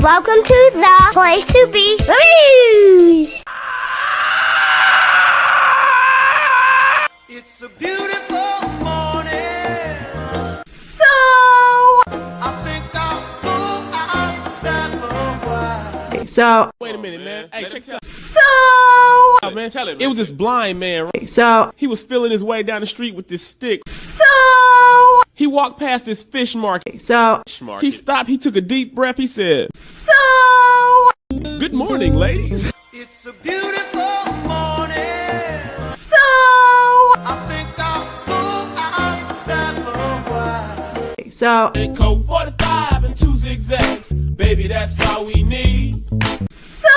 Welcome to the Place to Be Reviews. It's a beautiful morning. So, I think I'll go outside for a while. so, Wait a minute, man. Hey, check this out. so, Man, tell it. It was this blind man, right? so, He was feeling his way down the street with this stick. so, He walked past this fish market. so, He stopped. He took a deep breath. He said, so, "Good morning, ladies." It's a beautiful morning. so, I think I'll go outside for a while. so, And Coke 45 and 2 zigzags. Baby, that's all we need. so,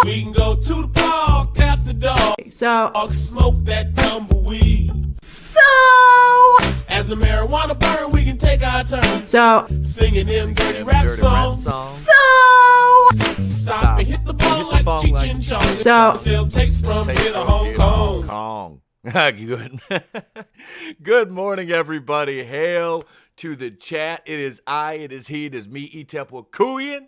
We can go to the park, tap the dog, smoke that tumbleweed. so, As the marijuana burn, we can take our turn so, singing them dirty rap songs. so, Stop and hit the ball like Cheech and Chong. So- Sell takes from here to Hong Kong. Kong. Good. Good morning, everybody. Hail to the chat. It is I, it is he, it is me, Etep Wakuyan,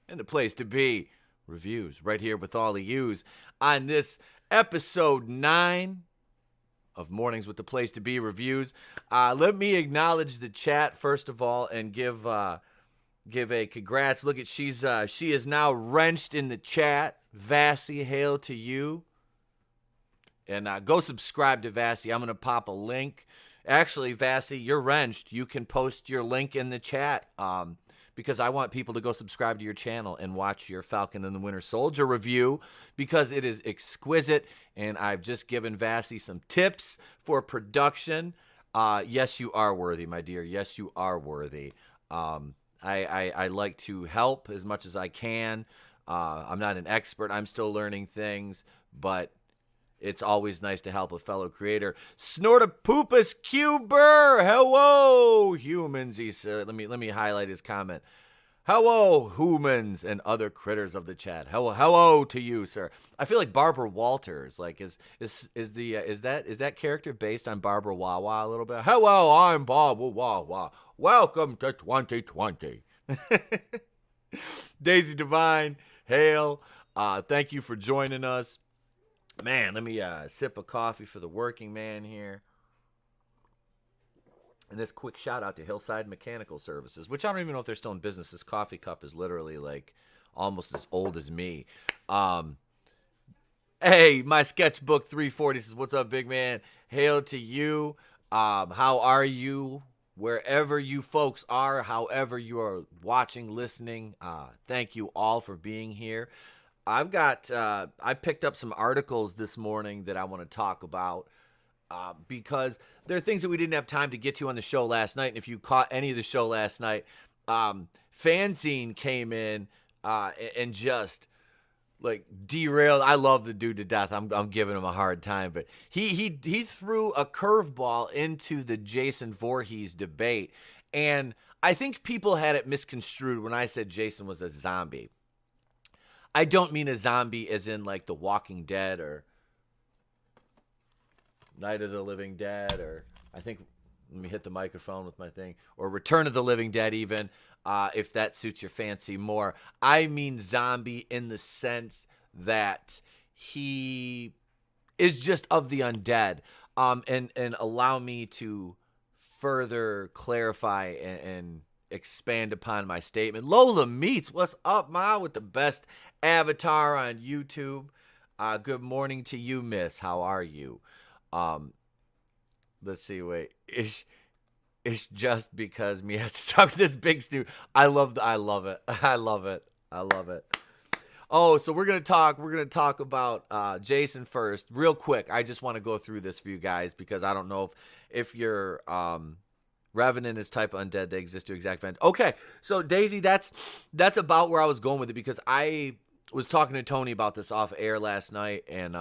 and the place to be. Reviews right here with all of yous on this episode 9 of Mornings with the Place to Be Reviews. Let me acknowledge the chat first of all and give a congrats. Look at she is now wrenched in the chat. Vassy, hail to you. And go subscribe to Vassy. I'm going to pop a link. Actually, Vassy, you're wrenched. You can post your link in the chat because I want people to go subscribe to your channel and watch your Falcon and the Winter Soldier review because it is exquisite. And I've just given Vassy some tips for production. Yes, you are worthy, my dear. Yes, you are worthy. I like to help as much as I can. I'm not an expert. I'm still learning things, but it's always nice to help a fellow creator. Snortopoopas Cuber, hello humans. He said, let me highlight his comment. Hello humans and other critters of the chat. Hello to you, sir. I feel like Barbara Walters. Like is that character based on Barbara Wawa a little bit? Hello, I'm Barbara Wawa. Welcome to 2020. Daisy Divine, hail. Thank you for joining us. Man, let me sip a coffee for the working man here. And this quick shout out to Hillside Mechanical Services, which I don't even know if they're still in business. This coffee cup is literally like almost as old as me. Hey, my sketchbook 340 says, "What's up, big man? Hail to you. How are you? Wherever you folks are, however you are watching, listening, thank you all for being here. I've got, I picked up some articles this morning that I want to talk about because there are things that we didn't have time to get to on the show last night. And if you caught any of the show last night, Fanzine came in and just like derailed. I love the dude to death. I'm giving him a hard time, but he threw a curveball into the Jason Voorhees debate. And I think people had it misconstrued when I said Jason was a zombie. I don't mean a zombie as in like The Walking Dead or Night of the Living Dead, or I think, let me hit the microphone with my thing, or Return of the Living Dead even, if that suits your fancy more. I mean zombie in the sense that he is just of the undead. And allow me to further clarify and expand upon my statement. Lola Meets, what's up, Ma, with the best avatar on YouTube. Good morning to you, miss. How are you? Let's see, wait. It's just because me has to talk to this big stew. I love it. Oh, so we're gonna talk about Jason first. Real quick. I just want to go through this for you guys because I don't know if you're Revenant is type undead, they exist to exact event. Okay, so Daisy, that's about where I was going with it because I was talking to Tony about this off air last night, and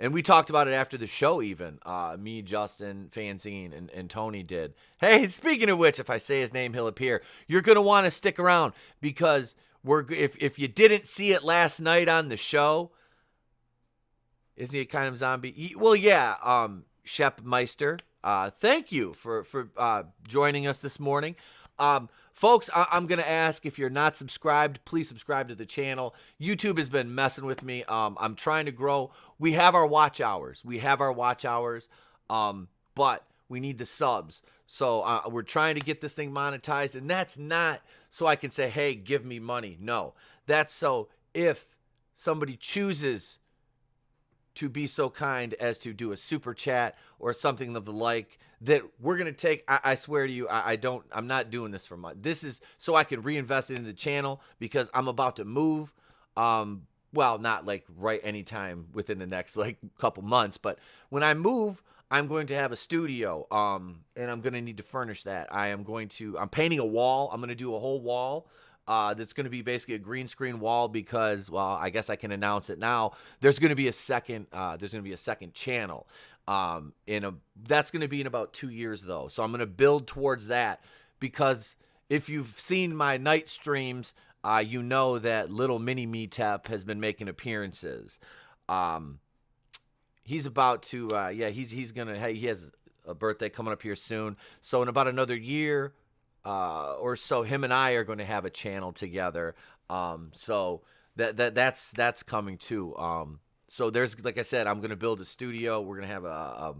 we talked about it after the show even. Me, Justin, Fanzine, and Tony did. Hey, speaking of which, if I say his name, he'll appear. You're gonna want to stick around because if you didn't see it last night on the show, isn't he a kind of zombie? Well, yeah. Shep Meister. Thank you for joining us this morning. folks, I'm going to ask, if you're not subscribed, please subscribe to the channel. YouTube has been messing with me. I'm trying to grow. We have our watch hours. But we need the subs. So we're trying to get this thing monetized, and that's not so I can say, hey, give me money. No, that's so if somebody chooses to be so kind as to do a super chat or something of the like, that we're going to take. I swear to you, I'm not doing this for money. This is so I can reinvest it in the channel, because I'm about to move. Well, not like right anytime within the next like couple months, but when I move, I'm going to have a studio, and I'm going to need to furnish that. I'm painting a wall. I'm going to do a whole wall that's going to be basically a green screen wall, because, well, I guess I can announce it now. There's going to be a second channel. That's going to be in about 2 years, though. So I'm going to build towards that, because if you've seen my night streams, you know that little mini Metep has been making appearances. He's about to, he's going to, he has a birthday coming up here soon. So in about another year or so, him and I are going to have a channel together. So that's coming too. So there's, like I said, I'm going to build a studio. We're going to have a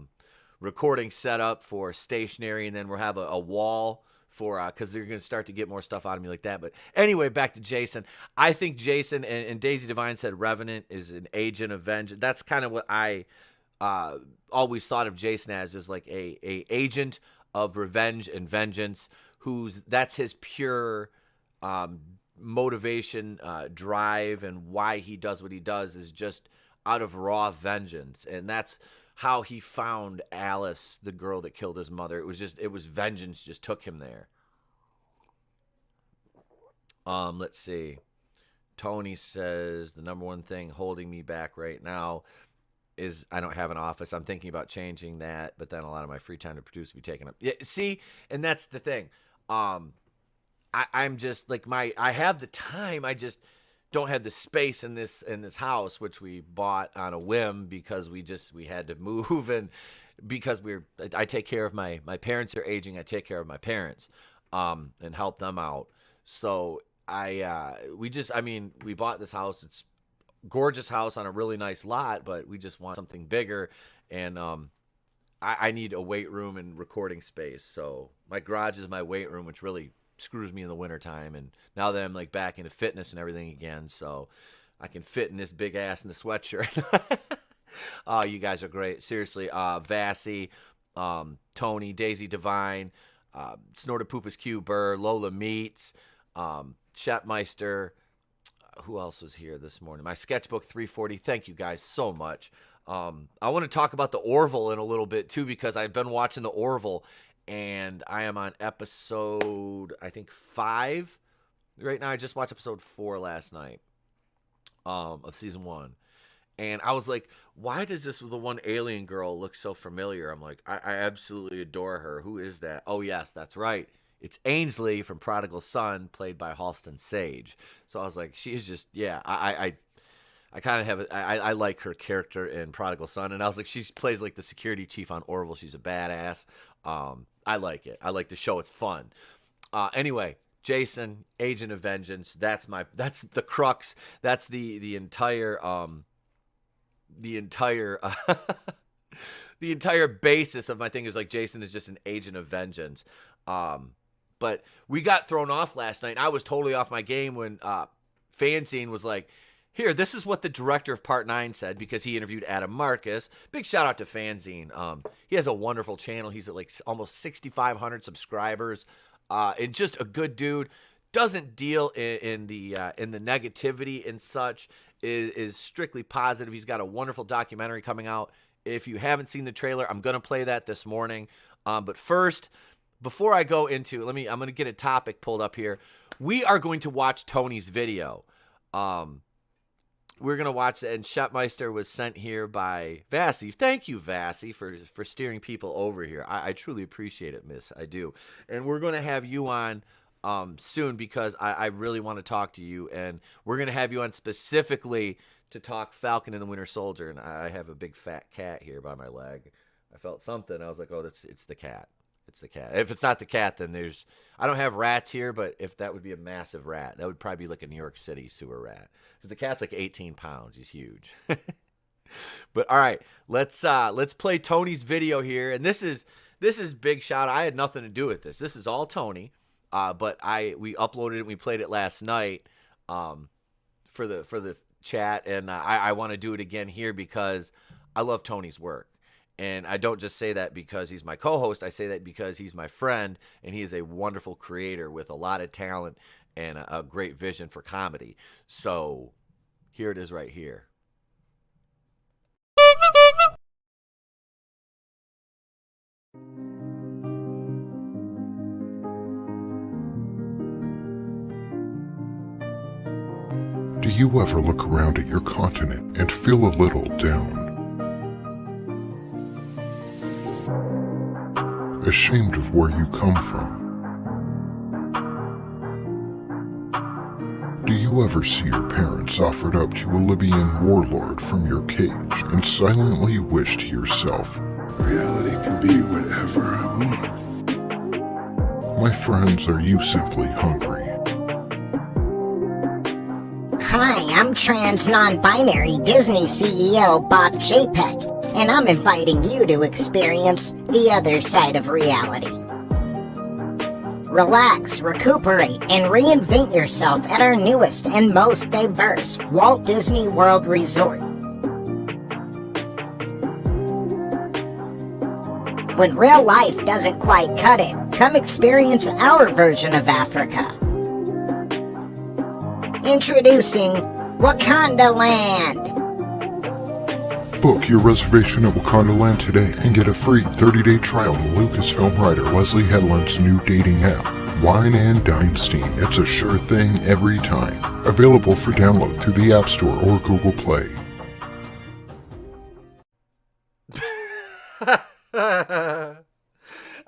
recording setup for stationary, and then we'll have a wall for, because they're going to start to get more stuff out of me like that. But anyway, back to Jason. I think Jason, and Daisy Divine said Revenant is an agent of vengeance. That's kind of what I always thought of Jason as, is like a agent of revenge and vengeance, that's his pure motivation, drive, and why he does what he does is just out of raw vengeance. And that's how he found Alice, the girl that killed his mother. It was vengeance just took him there. Let's see. Tony says the number one thing holding me back right now is I don't have an office. I'm thinking about changing that, but then a lot of my free time to produce will be taken up. Yeah, see, and that's the thing. I'm just like I have the time. I just don't have the space in this house, which we bought on a whim because we had to move, and because I take care of my parents are aging. I take care of my parents, and help them out. So we bought this house. It's a gorgeous house on a really nice lot, but we just want something bigger, and I need a weight room and recording space. So my garage is my weight room, which really screws me in the wintertime. And now that I'm like back into fitness and everything again, so I can fit in this big ass in the sweatshirt. Oh, you guys are great. Seriously. Vassy, Tony, Daisy Divine, Snorted Poopus Q, Burr, Lola Meats, Shepmeister. Who else was here this morning? My Sketchbook 340. Thank you guys so much. I want to talk about the Orville in a little bit too, because I've been watching the Orville, and I am on episode, I think, 5 right now. I just watched episode 4 last night of season 1. And I was like, why does the one alien girl look so familiar? I'm like, I absolutely adore her. Who is that? Oh, yes, that's right. It's Ainsley from Prodigal Son, played by Halston Sage. So I was like, she is just, yeah, I kind of have it. I like her character in Prodigal Son. And I was like, she plays like the security chief on Orville. She's a badass. I like it. I like the show. It's fun. Anyway, Jason, Agent of Vengeance. That's the crux. That's the entire the entire basis of my thing is like Jason is just an agent of vengeance. But we got thrown off last night. I was totally off my game when Fanzine was like, here, this is what the director of Part 9 said, because he interviewed Adam Marcus. Big shout out to Fanzine. He has a wonderful channel. He's at like almost 6,500 subscribers. And just a good dude. Doesn't deal in the negativity and such. Is strictly positive. He's got a wonderful documentary coming out. If you haven't seen the trailer, I'm going to play that this morning. But first, before I go into, I'm going to get a topic pulled up here. We are going to watch Tony's video. We're going to watch it, and Shepmeister was sent here by Vassy. Thank you, Vassy, for steering people over here. I truly appreciate it, miss. I do. And we're going to have you on soon, because I really want to talk to you, and we're going to have you on specifically to talk Falcon and the Winter Soldier. And I have a big fat cat here by my leg. I felt something. I was like, oh, it's the cat. It's the cat. If it's not the cat, then I don't have rats here, but if that would be a massive rat, that would probably be like a New York City sewer rat. Because the cat's like 18 pounds. He's huge. But all right, let's play Tony's video here. And this is big shout. I had nothing to do with this. This is all Tony. But we uploaded it and we played it last night for the chat, and I want to do it again here because I love Tony's work. And I don't just say that because he's my co-host. I say that because he's my friend, and he is a wonderful creator with a lot of talent and a great vision for comedy. So here it is right here. Do you ever look around at your continent and feel a little down? Ashamed of where you come from? Do you ever see your parents offered up to a Libyan warlord from your cage and silently wish to yourself, reality can be whatever I want? my friends, are you simply hungry? Hi, I'm trans non-binary Disney CEO Bob Chapek, and I'm inviting you to experience the other side of reality. Relax, recuperate, and reinvent yourself at our newest and most diverse Walt Disney World Resort. When real life doesn't quite cut it, come experience our version of Africa. Introducing Wakanda Land. Book your reservation at Wakanda Land today and get a free 30-day trial to Lucasfilm writer Leslie Headland's new dating app, Wine and Dine Steam. It's a sure thing every time. Available for download through the App Store or Google Play.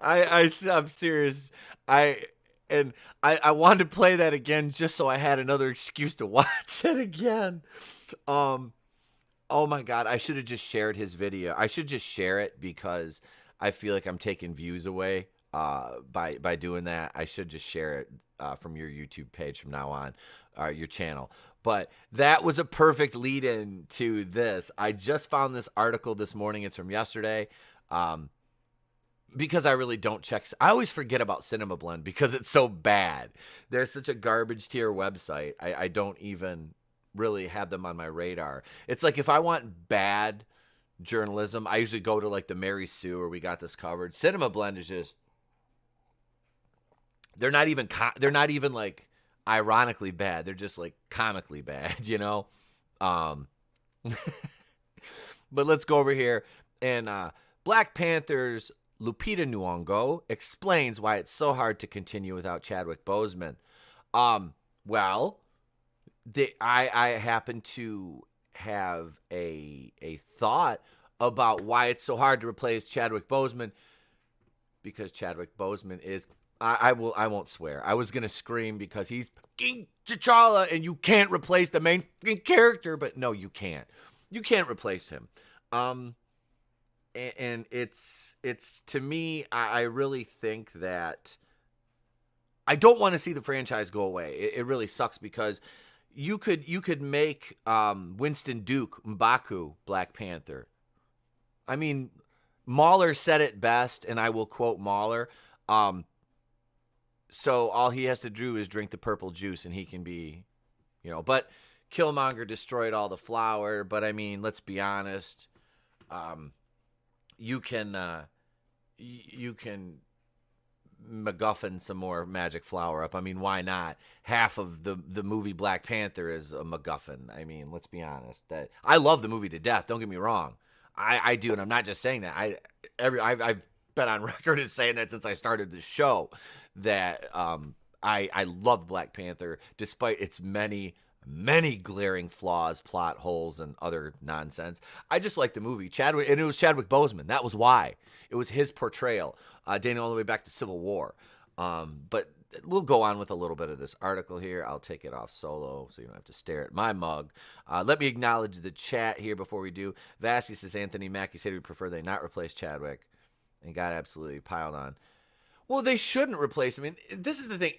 I'm serious. I wanted to play that again just so I had another excuse to watch it again. Oh my God, I should have just shared his video. I should just share it because I feel like I'm taking views away by doing that. I should just share it from your YouTube page from now on, your channel. But that was a perfect lead-in to this. I just found this article this morning. It's from yesterday. Because I really don't check. I always forget about Cinema Blend because it's so bad. They're such a garbage tier website. I don't even really have them on my radar. It's like if I want bad journalism, I usually go to like the Mary Sue or We Got This Covered. Cinema Blend is just, they're not even like ironically bad. They're just like comically bad, you know? But let's go over here and Black Panther's Lupita Nyong'o explains why it's so hard to continue without Chadwick Boseman. Well, I happen to have a thought about why it's so hard to replace Chadwick Boseman, because Chadwick Boseman is, I won't swear. I was gonna scream because he's King T'Challa and you can't replace the main character, but no, you can't. You can't replace him. And it's to me, I really think that I don't want to see the franchise go away. It really sucks because you could make Winston Duke M'Baku Black Panther. I mean, Mahler said it best, and I will quote Mahler. So all he has to do is drink the purple juice, and he can be, But Killmonger destroyed all the flour. But I mean, let's be honest. You can MacGuffin some more magic flower up. I mean, why not? Half of the movie Black Panther is a MacGuffin. I mean, let's be honest. That I love the movie to death. Don't get me wrong, I do, and I'm not just saying that. I've been on record as saying that since I started the show. That I love Black Panther despite its many glaring flaws, plot holes, and other nonsense. I just like the movie. Chadwick, and it was Chadwick Boseman. That was why. It was his portrayal, dating all the way back to Civil War. But we'll go on with a little bit of this article here. I'll take it off solo so you don't have to stare at my mug. Let me acknowledge the chat here before we do. Vassy says, Anthony Mackie said we prefer they not replace Chadwick, and got absolutely piled on. Well, they shouldn't replace him. And this is the thing.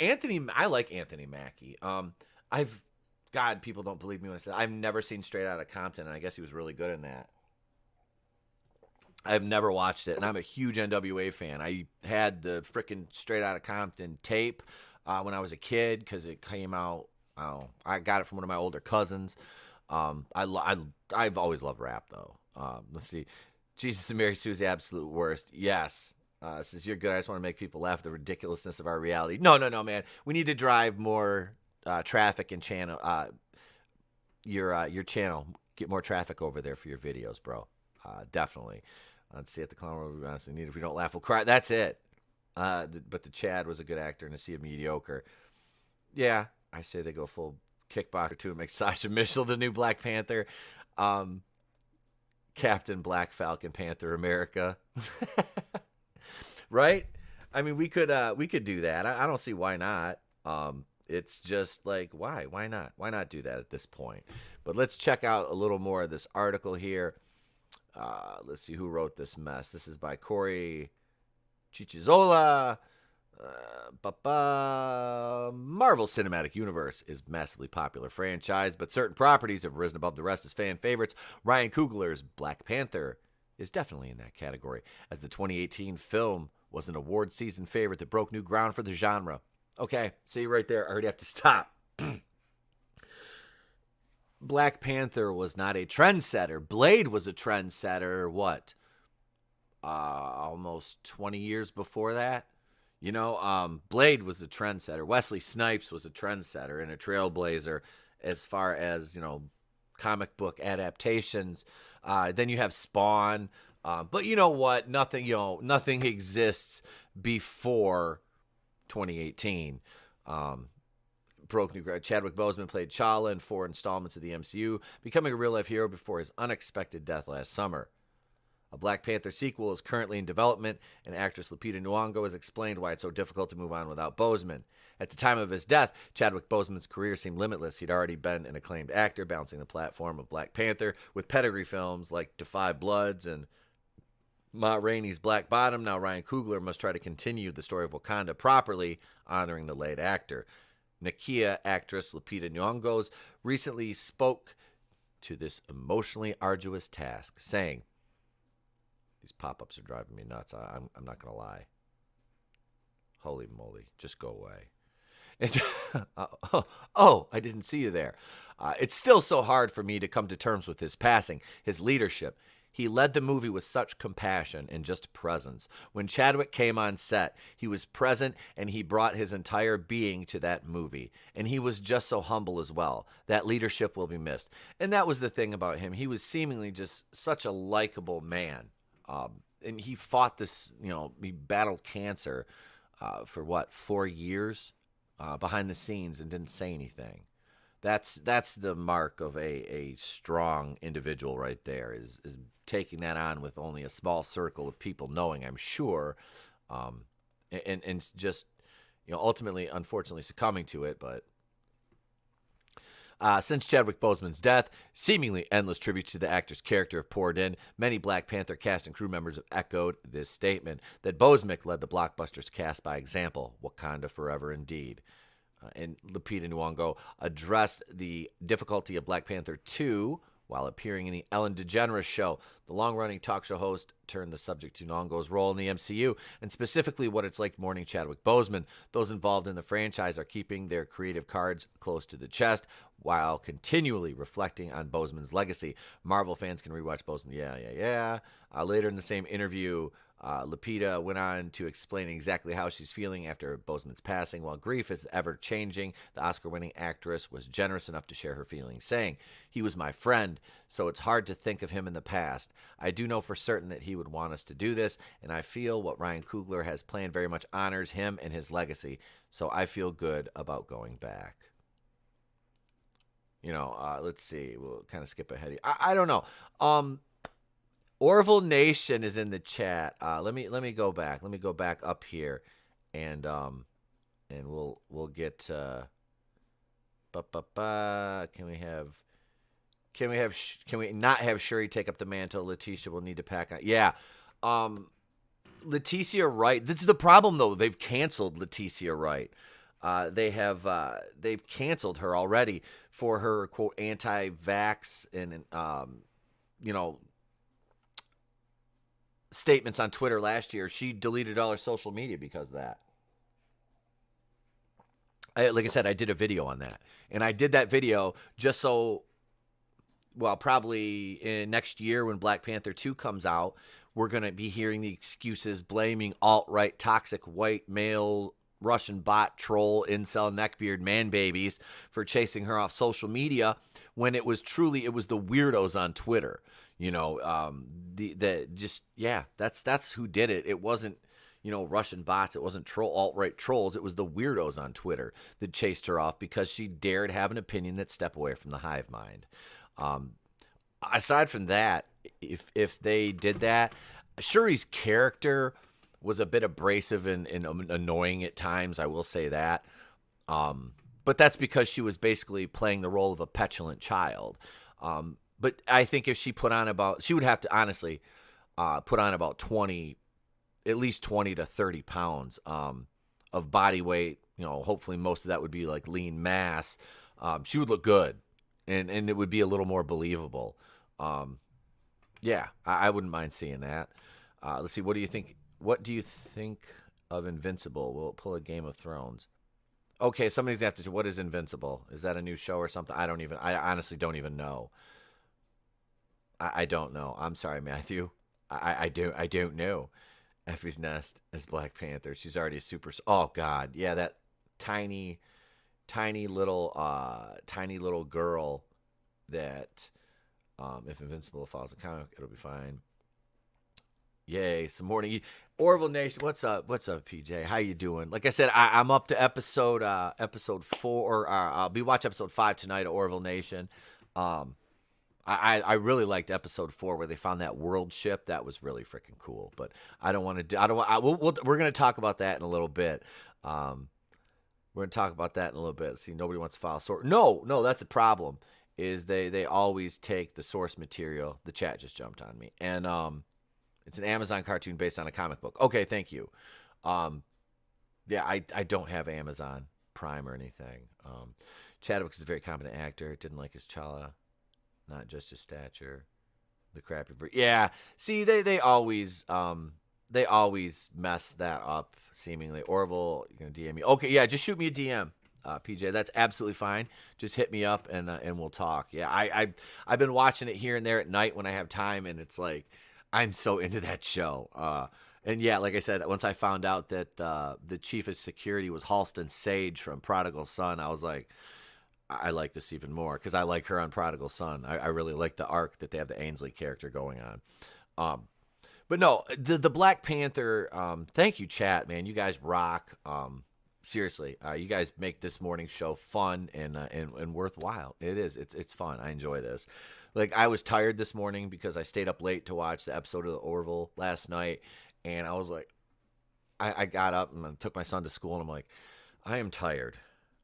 I like Anthony Mackie. God, people don't believe me when I say I've never seen Straight Outta Compton, and I guess he was really good in that. I've never watched it, and I'm a huge NWA fan. I had the frickin' Straight Outta Compton tape when I was a kid because it came out. I got it from one of my older cousins. I've always loved rap, though. Let's see. Jesus and Mary Sue's the absolute worst. Yes. Says, you're good. I just want to make people laugh at the ridiculousness of our reality. No, man. We need to drive more traffic and channel your channel. Get more traffic over there for your videos, bro. Definitely. Let's see, at the clown we honestly need. If we don't laugh, we'll cry. That's it. But the Chad was a good actor, and to see him mediocre. Yeah, I say they go full kickboxer to make Sasha Mitchell the new Black Panther. Captain Black Falcon Panther America. Right? I mean, we could do that. I don't see why not. It's just like, why? Why not? Why not do that at this point? But let's check out a little more of this article here. Let's see who wrote this mess. This is by Corey Chichizola. Marvel Cinematic Universe is massively popular franchise, but certain properties have risen above the rest as fan favorites. Ryan Coogler's Black Panther is definitely in that category, as the 2018 film was an award season favorite that broke new ground for the genre. Okay, see right there, I already have to stop. Black Panther was not a trendsetter. Blade was a trendsetter, what? Almost 20 years before that? You know, Blade was a trendsetter. Wesley Snipes was a trendsetter and a trailblazer as far as, comic book adaptations. Then you have Spawn. But you know what? Nothing exists before 2018. Broke new ground. Chadwick Boseman played T'Challa in 4 installments of the MCU, becoming a real-life hero before his unexpected death last summer. A Black Panther sequel is currently in development, and actress Lupita Nyong'o has explained why it's so difficult to move on without Boseman. At the time of his death, Chadwick Boseman's career seemed limitless. He'd already been an acclaimed actor, bouncing the platform of Black Panther with pedigree films like Defy Bloods and Ma Rainey's Black Bottom. Now Ryan Coogler must try to continue the story of Wakanda properly, honoring the late actor. Nakia actress Lupita Nyong'o recently spoke to this emotionally arduous task, saying, "These pop-ups are driving me nuts. I'm not going to lie. Holy moly, just go away." I didn't see you there. It's still so hard for me to come to terms with his passing, his leadership. He led the movie with such compassion and just presence. When Chadwick came on set, he was present and he brought his entire being to that movie. And he was just so humble as well. That leadership will be missed. And that was the thing about him. He was seemingly just such a likable man. And he fought this, he battled cancer for 4 years behind the scenes and didn't say anything. That's the mark of a strong individual right there, is taking that on with only a small circle of people knowing, I'm sure, and just, ultimately, unfortunately, succumbing to it. But since Chadwick Boseman's death, seemingly endless tributes to the actor's character have poured in. Many Black Panther cast and crew members have echoed this statement, that Boseman led the blockbuster's cast by example. Wakanda forever indeed. And Lupita Nyong'o addressed the difficulty of Black Panther 2 while appearing in the Ellen DeGeneres show. The long-running talk show host turned the subject to Nyong'o's role in the MCU, and specifically what it's like mourning Chadwick Boseman. Those involved in the franchise are keeping their creative cards close to the chest while continually reflecting on Boseman's legacy. Marvel fans can rewatch Boseman. Yeah. Later in the same interview, Lupita went on to explain exactly how she's feeling after Boseman's passing. While grief is ever-changing, the Oscar-winning actress was generous enough to share her feelings, saying, "He was my friend, so it's hard to think of him in the past. I do know for certain that he would want us to do this, and I feel what Ryan Coogler has planned very much honors him and his legacy, so I feel good about going back." Let's see. We'll kind of skip ahead. I don't know. Orville Nation is in the chat. Let me go back. Let me go back up here, and we'll get. Can we not have Shuri take up the mantle? Letitia will need to pack on. Yeah. Leticia Wright. This is the problem, though. They've canceled Leticia Wright. They've canceled her already for her quote anti-vax and statements on Twitter last year. She deleted all her social media because of that. Like I said, I did a video on that, and I did that video just so, well, probably in next year when Black Panther 2 comes out, we're going to be hearing the excuses blaming alt-right, toxic white male Russian bot troll incel neckbeard man babies for chasing her off social media, when it was the weirdos on Twitter. That's who did it. It wasn't Russian bots. It wasn't alt-right trolls. It was the weirdos on Twitter that chased her off because she dared have an opinion that stepped away from the hive mind. Aside from that, if they did that, Shuri's character was a bit abrasive and annoying at times. I will say that. But that's because she was basically playing the role of a petulant child. But I think if she she would have to honestly put on about 20, at least 20 to 30 pounds of body weight. Hopefully most of that would be like lean mass. She would look good, and it would be a little more believable. I wouldn't mind seeing that. Let's see. What do you think? What do you think of Invincible? Will it pull a Game of Thrones? Okay, somebody's going to have to. What is Invincible? Is that a new show or something? I honestly don't even know. I don't know. I'm sorry, Matthew. I don't know. Effie's Nest as Black Panther. She's already a super. Oh God, yeah, that tiny little girl. That if Invincible follows a comic, it'll be fine. Yay! Some morning. Orville Nation, what's up? What's up, PJ? How you doing? Like I said, I'm up to episode 4, or I'll be watching episode 5 tonight of Orville Nation. I really liked episode 4 where they found that world ship. That was really freaking cool. But I don't want to do. We're going to talk about that in a little bit. We're going to talk about that in a little bit. See, nobody wants to file source. No, that's a problem. Is they always take the source material. The chat just jumped on me, and it's an Amazon cartoon based on a comic book. Okay, thank you. I don't have Amazon Prime or anything. Chadwick is a very competent actor. Didn't like his Chala, not just his stature. The crappy. Yeah, see, they always mess that up. Seemingly, Orville, you're gonna DM me. Okay, yeah, just shoot me a DM. PJ, that's absolutely fine. Just hit me up and we'll talk. Yeah, I've been watching it here and there at night when I have time, and it's like I'm so into that show. And yeah, like I said, once I found out that the chief of security was Halston Sage from Prodigal Son, I was like, I like this even more because I like her on Prodigal Son. I really like the arc that they have the Ainsley character going on. But no, the Black Panther. Thank you, chat, man. You guys rock. Seriously, you guys make this morning show fun and worthwhile. It is. It's fun. I enjoy this. Like, I was tired this morning because I stayed up late to watch the episode of the Orville last night, and I was like, I got up and took my son to school, and I'm like, I am tired.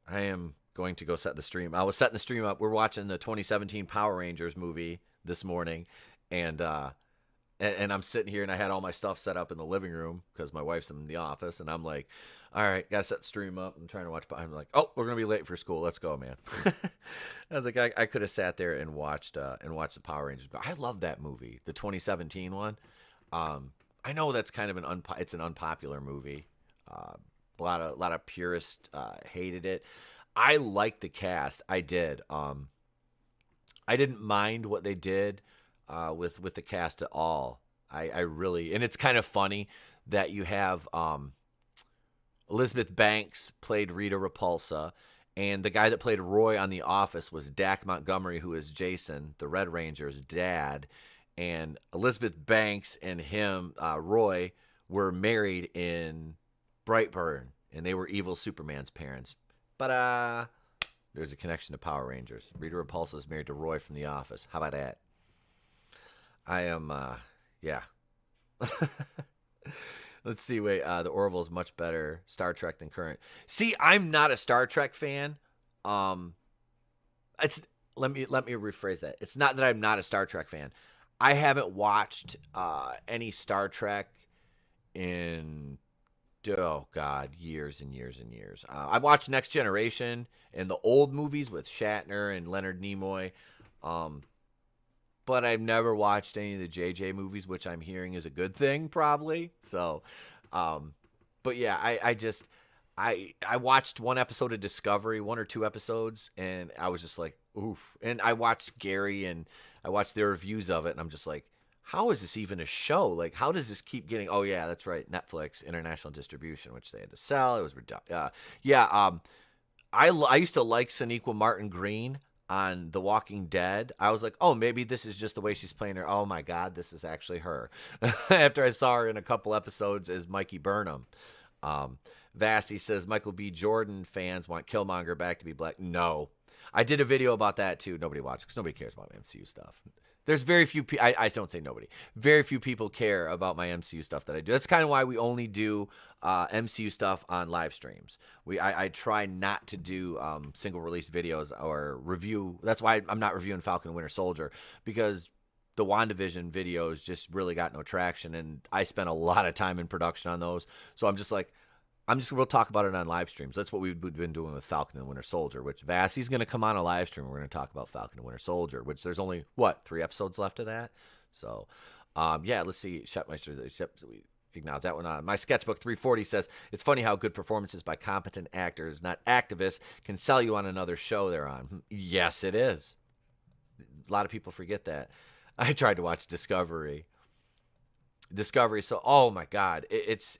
I am going to go set the stream. I was setting the stream up. We're watching the 2017 Power Rangers movie this morning, and I'm sitting here, and I had all my stuff set up in the living room because my wife's in the office, and I'm like, all right, gotta set the stream up. I'm trying to watch. I'm like, oh, we're gonna be late for school. Let's go, man. I was like, I could have sat there and watched the Power Rangers, but I love that movie, the 2017 one. I know that's kind of it's an unpopular movie. A lot of purists hated it. I liked the cast. I did. I didn't mind what they did with the cast at all. I really, and it's kind of funny that you have Elizabeth Banks played Rita Repulsa, and the guy that played Roy on The Office was Dak Montgomery, who is Jason, the Red Ranger's dad. And Elizabeth Banks and him, Roy, were married in Brightburn, and they were evil Superman's parents. But there's a connection to Power Rangers. Rita Repulsa is married to Roy from The Office. How about that? I am, yeah. Let's see. Wait, the Orville is much better Star Trek than current. See, I'm not a Star Trek fan. It's let me rephrase that. It's not that I'm not a Star Trek fan. I haven't watched any Star Trek in, oh God, years and years and years. I watched Next Generation and the old movies with Shatner and Leonard Nimoy. Um, but I've never watched any of the JJ movies, which I'm hearing is a good thing, probably. So, um, but yeah, I watched one episode of Discovery, one or two episodes, and I was just like, oof. And I watched Gary and I watched their reviews of it, and I'm just like, how is this even a show? Like, how does this keep getting? Oh yeah, that's right, Netflix international distribution, which they had to sell. It was yeah. I used to like Sonequa Martin Green on The Walking Dead. I was like, oh, maybe this is just the way she's playing her. Oh my God, this is actually her. After I saw her in a couple episodes as Mikey Burnham. Vassy says Michael B. Jordan fans want Killmonger back to be black. No. I did a video about that too. Nobody watched because nobody cares about my MCU stuff. There's very few people, I don't say nobody. Very few people care about my MCU stuff that I do. That's kind of why we only do MCU stuff on live streams. I try not to do single release videos or review. That's why I'm not reviewing Falcon and Winter Soldier, because the WandaVision videos just really got no traction, and I spent a lot of time in production on those. So I'm just like, we'll talk about it on live streams. That's what we've been doing with Falcon and Winter Soldier, which Vassy's going to come on a live stream. We're going to talk about Falcon and Winter Soldier, which there's only, 3 episodes left of that? So, yeah, let's see. Shutmeister, we acknowledge that one on. My Sketchbook 340 says, it's funny how good performances by competent actors, not activists, can sell you on another show they're on. Yes, it is. A lot of people forget that. I tried to watch Discovery. So, oh my God, it's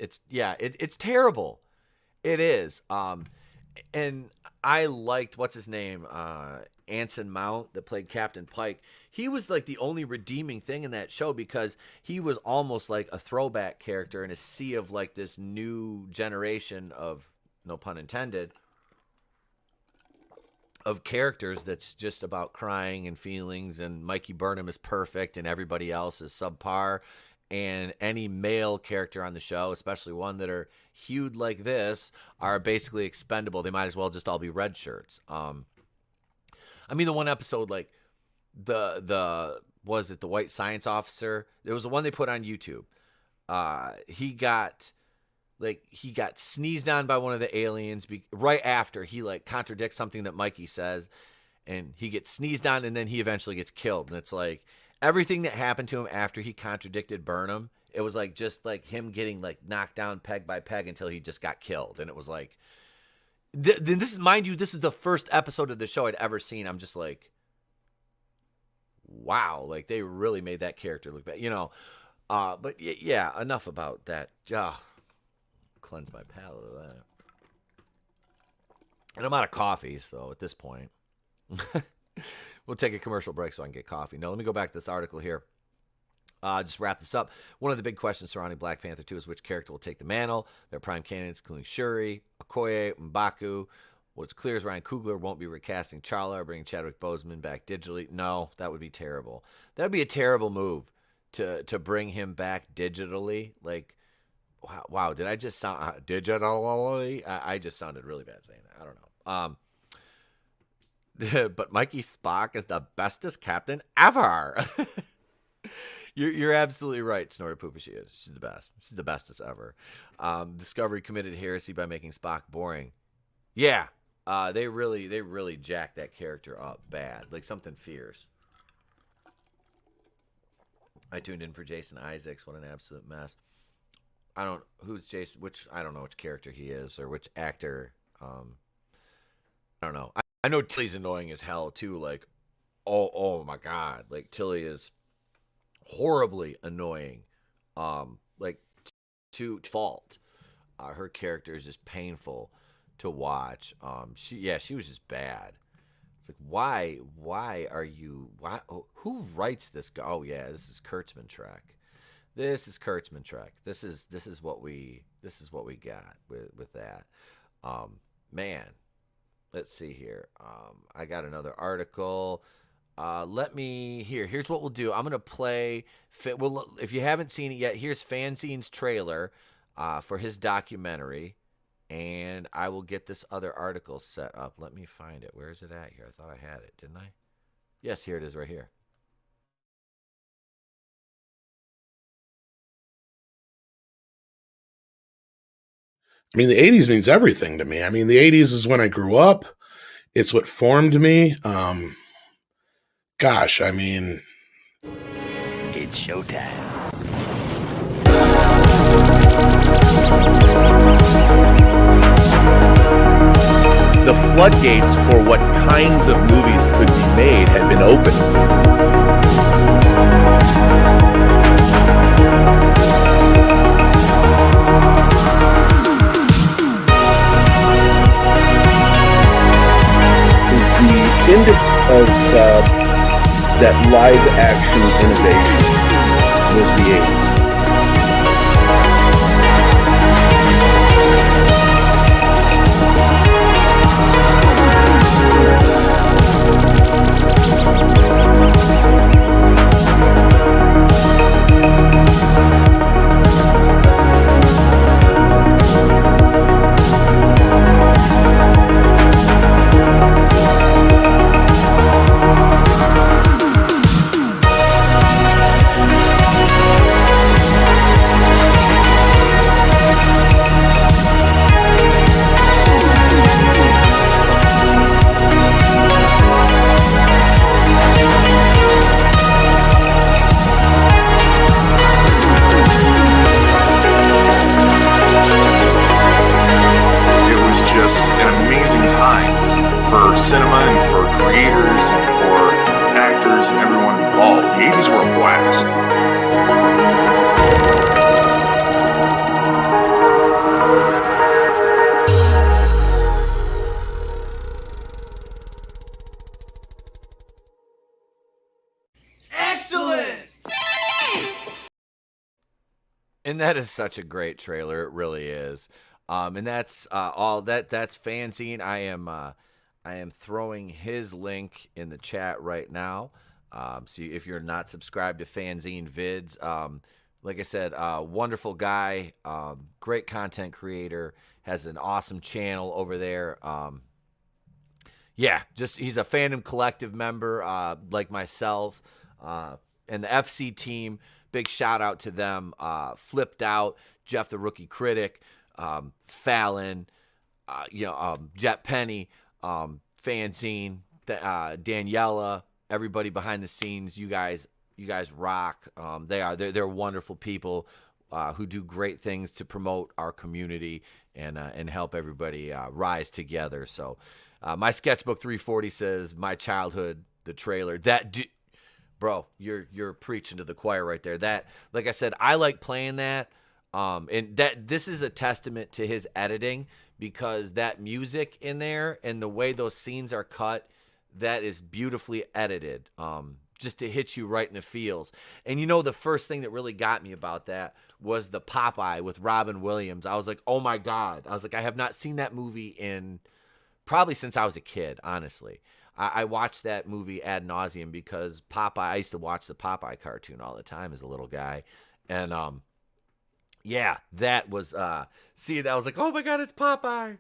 terrible. It is. And I liked, what's his name, Anson Mount, that played Captain Pike. He was like the only redeeming thing in that show, because he was almost like a throwback character in a sea of like this new generation of, no pun intended, of characters that's just about crying and feelings, and Mikey Burnham is perfect and everybody else is subpar. And any male character on the show, especially one that are hued like this, are basically expendable. They might as well just all be red shirts. I mean, the one episode, like was it the white science officer? There was the one they put on YouTube. He got sneezed on by one of the aliens right after he like contradicts something that Mikey says, and he gets sneezed on, and then he eventually gets killed. And it's like, everything that happened to him after he contradicted Burnham, it was like just like him getting like knocked down peg by peg until he just got killed. And it was like, this is, mind you, this is the first episode of the show I'd ever seen. I'm just like, wow, like they really made that character look bad, but yeah, enough about that. Cleanse my palate of that. And I'm out of coffee, so at this point, we'll take a commercial break so I can get coffee. No, let me go back to this article here. Just wrap this up. One of the big questions surrounding Black Panther 2 is which character will take the mantle. Their prime candidates, including Shuri, Okoye, M'Baku. What's clear is Ryan Coogler won't be recasting T'Challa or bringing Chadwick Boseman back digitally. No, that would be terrible. That would be a terrible move to bring him back digitally. Like, wow, did I just sound digitally? I just sounded really bad saying that. I don't know. But Mikey Spock is the bestest captain ever. You're absolutely right, Snorri Poopa. She is. She's the best. She's the bestest ever. Discovery committed heresy by making Spock boring. Yeah, they really jacked that character up bad, like something fierce. I tuned in for Jason Isaacs. What an absolute mess. Who's Jason? I don't know which character he is or which actor. I don't know. I know Tilly's annoying as hell too. Like, oh my God, like Tilly is horribly annoying. Like to fault. Her character is just painful to watch. She was just bad. It's like, why are you? Who writes this guy? Oh yeah, this is Kurtzman Trek. This is Kurtzman Trek. This is what we got with that. Man. Let's see here. I got another article. Here's what we'll do. I'm going to play, if you haven't seen it yet, here's Fanzine's trailer for his documentary, and I will get this other article set up. Let me find it. Where is it at here? I thought I had it, didn't I? Yes, here it is right here. I mean, the 80s means everything to me. I mean, the 80s is when I grew up. It's what formed me. Gosh, I mean... It's showtime. The floodgates for what kinds of movies could be made had been opened. The end of that live action innovation was the 80s. cinema and for creators and for actors and everyone involved. The 80s were a blast. And that is such a great trailer. It really is. And that's all that's Fanzine. I am throwing his link in the chat right now. So if you're not subscribed to Fanzine Vids, like I said, wonderful guy, great content creator, has an awesome channel over there. Yeah, just he's a Fandom Collective member, like myself, and the FC team. Big shout out to them. Flipped Out, Jeff the Rookie Critic, Fallon, Jet Penny, Fanzine, Daniela, everybody behind the scenes. You guys rock. They're wonderful people who do great things to promote our community and help everybody rise together. So my sketchbook 340 says my childhood, the trailer. Bro, you're preaching to the choir right there. That, like I said, I like playing that. And that this is a testament to his editing, because that music in there and the way those scenes are cut, that is beautifully edited. Just to hit you right in the feels. And the first thing that really got me about that was the Popeye with Robin Williams. I was like, oh my God. I was like, I have not seen that movie in probably since I was a kid, honestly. I watched that movie ad nauseum because Popeye, I used to watch the Popeye cartoon all the time as a little guy. And, yeah, that was, I was like, oh my God, it's Popeye.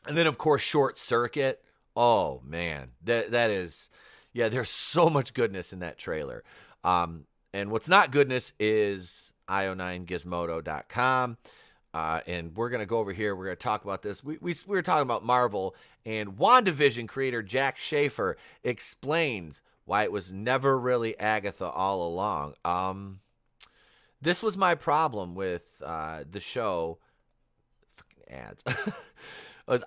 And then, of course, Short Circuit. Oh, man, that is, yeah, there's so much goodness in that trailer. And what's not goodness is io9gizmodo.com. And we're going to go over here. We're going to talk about this. We were talking about Marvel, and WandaVision creator Jack Schaefer explains why it was never really Agatha all along. This was my problem with the show. Fucking ads.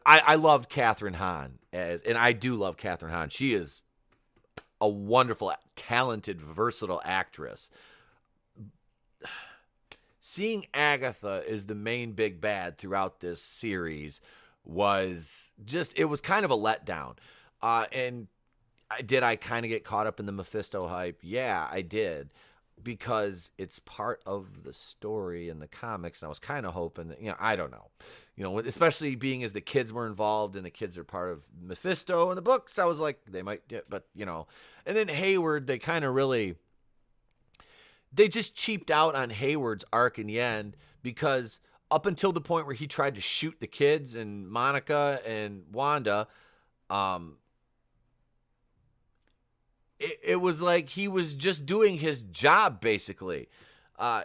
I loved Catherine Hahn, and I do love Catherine Hahn. She is a wonderful, talented, versatile actress. Seeing Agatha as the main big bad throughout this series was it was kind of a letdown. And I kind of get caught up in the Mephisto hype? Yeah, I did. Because it's part of the story in the comics, and I was kind of hoping that, I don't know. Especially being as the kids were involved and the kids are part of Mephisto in the books, I was like, they might, but, And then Hayward, they kind of really... They just cheaped out on Hayward's arc in the end, because up until the point where he tried to shoot the kids and Monica and Wanda, it was like he was just doing his job, basically.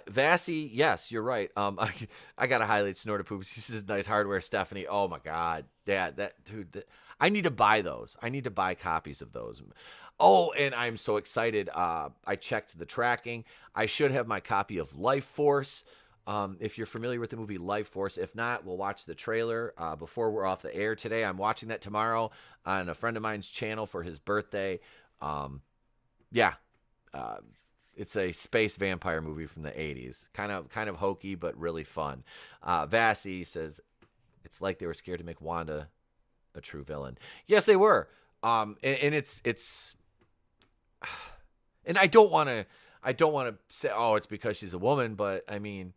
Vassy, yes, you're right. I got to highlight Snorter Poops. He says, nice hardware, Stephanie. Oh, my God. Yeah, dude, I need to buy those. I need to buy copies of those. Oh, and I'm so excited. I checked the tracking. I should have my copy of Life Force. If you're familiar with the movie Life Force, if not, we'll watch the trailer before we're off the air today. I'm watching that tomorrow on a friend of mine's channel for his birthday. It's a space vampire movie from the 80s. Kind of hokey, but really fun. Vassy says, it's like they were scared to make Wanda a true villain. Yes, they were. And it's and I don't want to say, oh, it's because she's a woman, but I mean,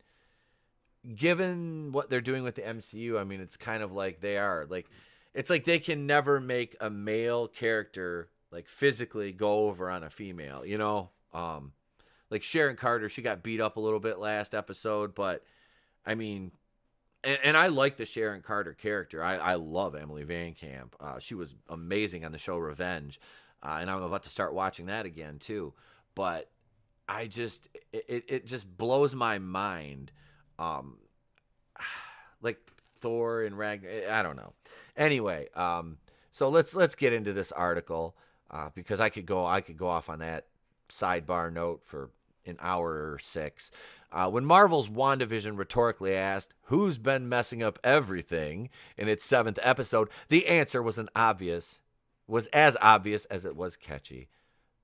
given what they're doing with the MCU, I mean, it's kind of like they are. Like, it's like they can never make a male character like physically go over on a female, you know? Like Sharon Carter, she got beat up a little bit last episode, but I mean, and I like the Sharon Carter character. I love Emily Van Camp. She was amazing on the show Revenge, and I'm about to start watching that again too. But I just, it just blows my mind. Like Thor and Ragnar, I don't know. Anyway, so let's get into this article because I could go off on that sidebar note for an hour or 6. When Marvel's WandaVision rhetorically asked who's been messing up everything in its 7th episode, the answer was as obvious as it was catchy.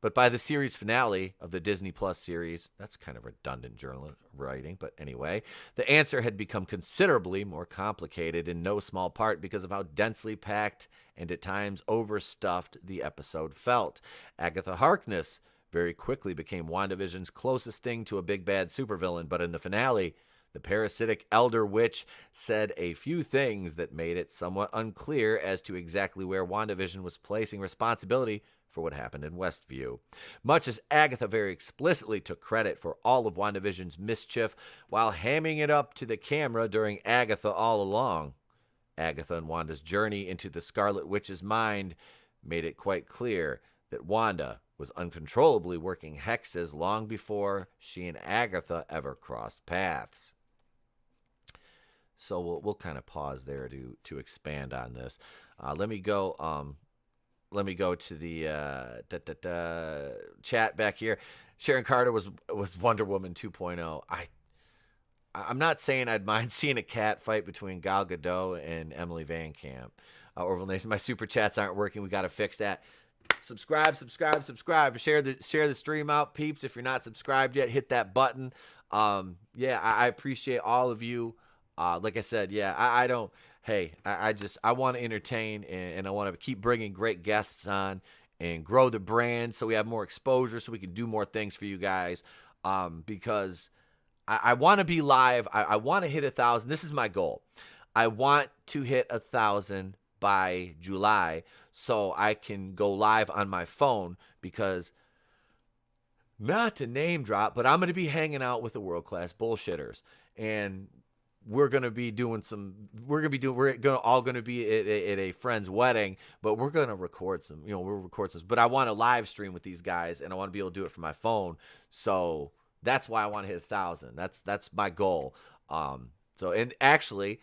But by the series finale of the Disney Plus series, that's kind of redundant journal writing, but anyway, the answer had become considerably more complicated in no small part because of how densely packed and at times overstuffed the episode felt. Agatha Harkness very quickly became WandaVision's closest thing to a big bad supervillain, but in the finale, the parasitic elder witch said a few things that made it somewhat unclear as to exactly where WandaVision was placing responsibility for what happened in Westview. Much as Agatha very explicitly took credit for all of WandaVision's mischief while hamming it up to the camera during Agatha All Along, Agatha and Wanda's journey into the Scarlet Witch's mind made it quite clear that Wanda was uncontrollably working hexes long before she and Agatha ever crossed paths. So we'll kind of pause there to expand on this. Let me go to the chat back here. Sharon Carter was Wonder Woman 2.0. I'm not saying I'd mind seeing a cat fight between Gal Gadot and Emily Van Camp. Orville Nation, my super chats aren't working. We got to fix that. Subscribe. Share the stream out, peeps. If you're not subscribed yet, hit that button. I appreciate all of you. Like I said, I don't. Hey, I want to entertain and I want to keep bringing great guests on and grow the brand so we have more exposure so we can do more things for you guys. Because I want to be live. I want to hit 1,000. This is my goal. I want to hit 1,000 by July so I can go live on my phone because, not to name drop, but I'm going to be hanging out with the world-class bullshitters. And we're going to be doing we're all going to be at a friend's wedding, but we're going to record some, we'll record some, but I want to live stream with these guys and I want to be able to do it from my phone. So that's why I want to hit 1,000. That's my goal. And actually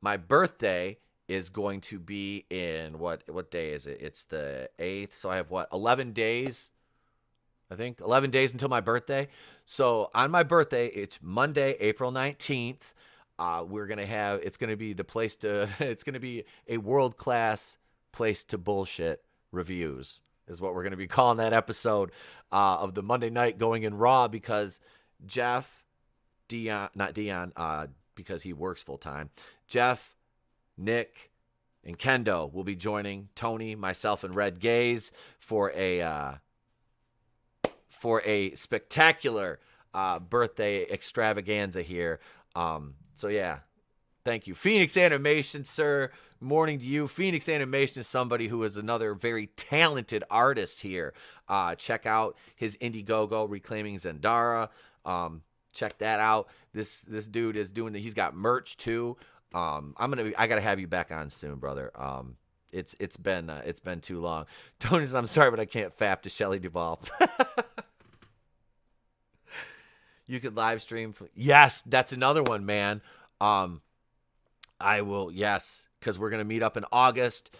my birthday is going to be in what day is it? It's the 8th. So I have 11 days, I think 11 days until my birthday. So on my birthday, it's Monday, April 19th. It's going to be it's going to be a world-class place to bullshit reviews is what we're going to be calling that episode of the Monday night going in Raw because because he works full time. Jeff, Nick, and Kendo will be joining Tony, myself, and Red Gaze for a spectacular birthday extravaganza here. Thank you. Phoenix Animation, sir. Morning to you. Phoenix Animation is somebody who is another very talented artist here. Check out his Indiegogo, Reclaiming Zendara. Check that out. This dude is doing he's got merch too. I gotta have you back on soon, brother. It's been too long. Tony says, I'm sorry, but I can't fap to Shelley Duvall. You could live stream. Yes, that's another one, man. I will, yes, because we're going to meet up in August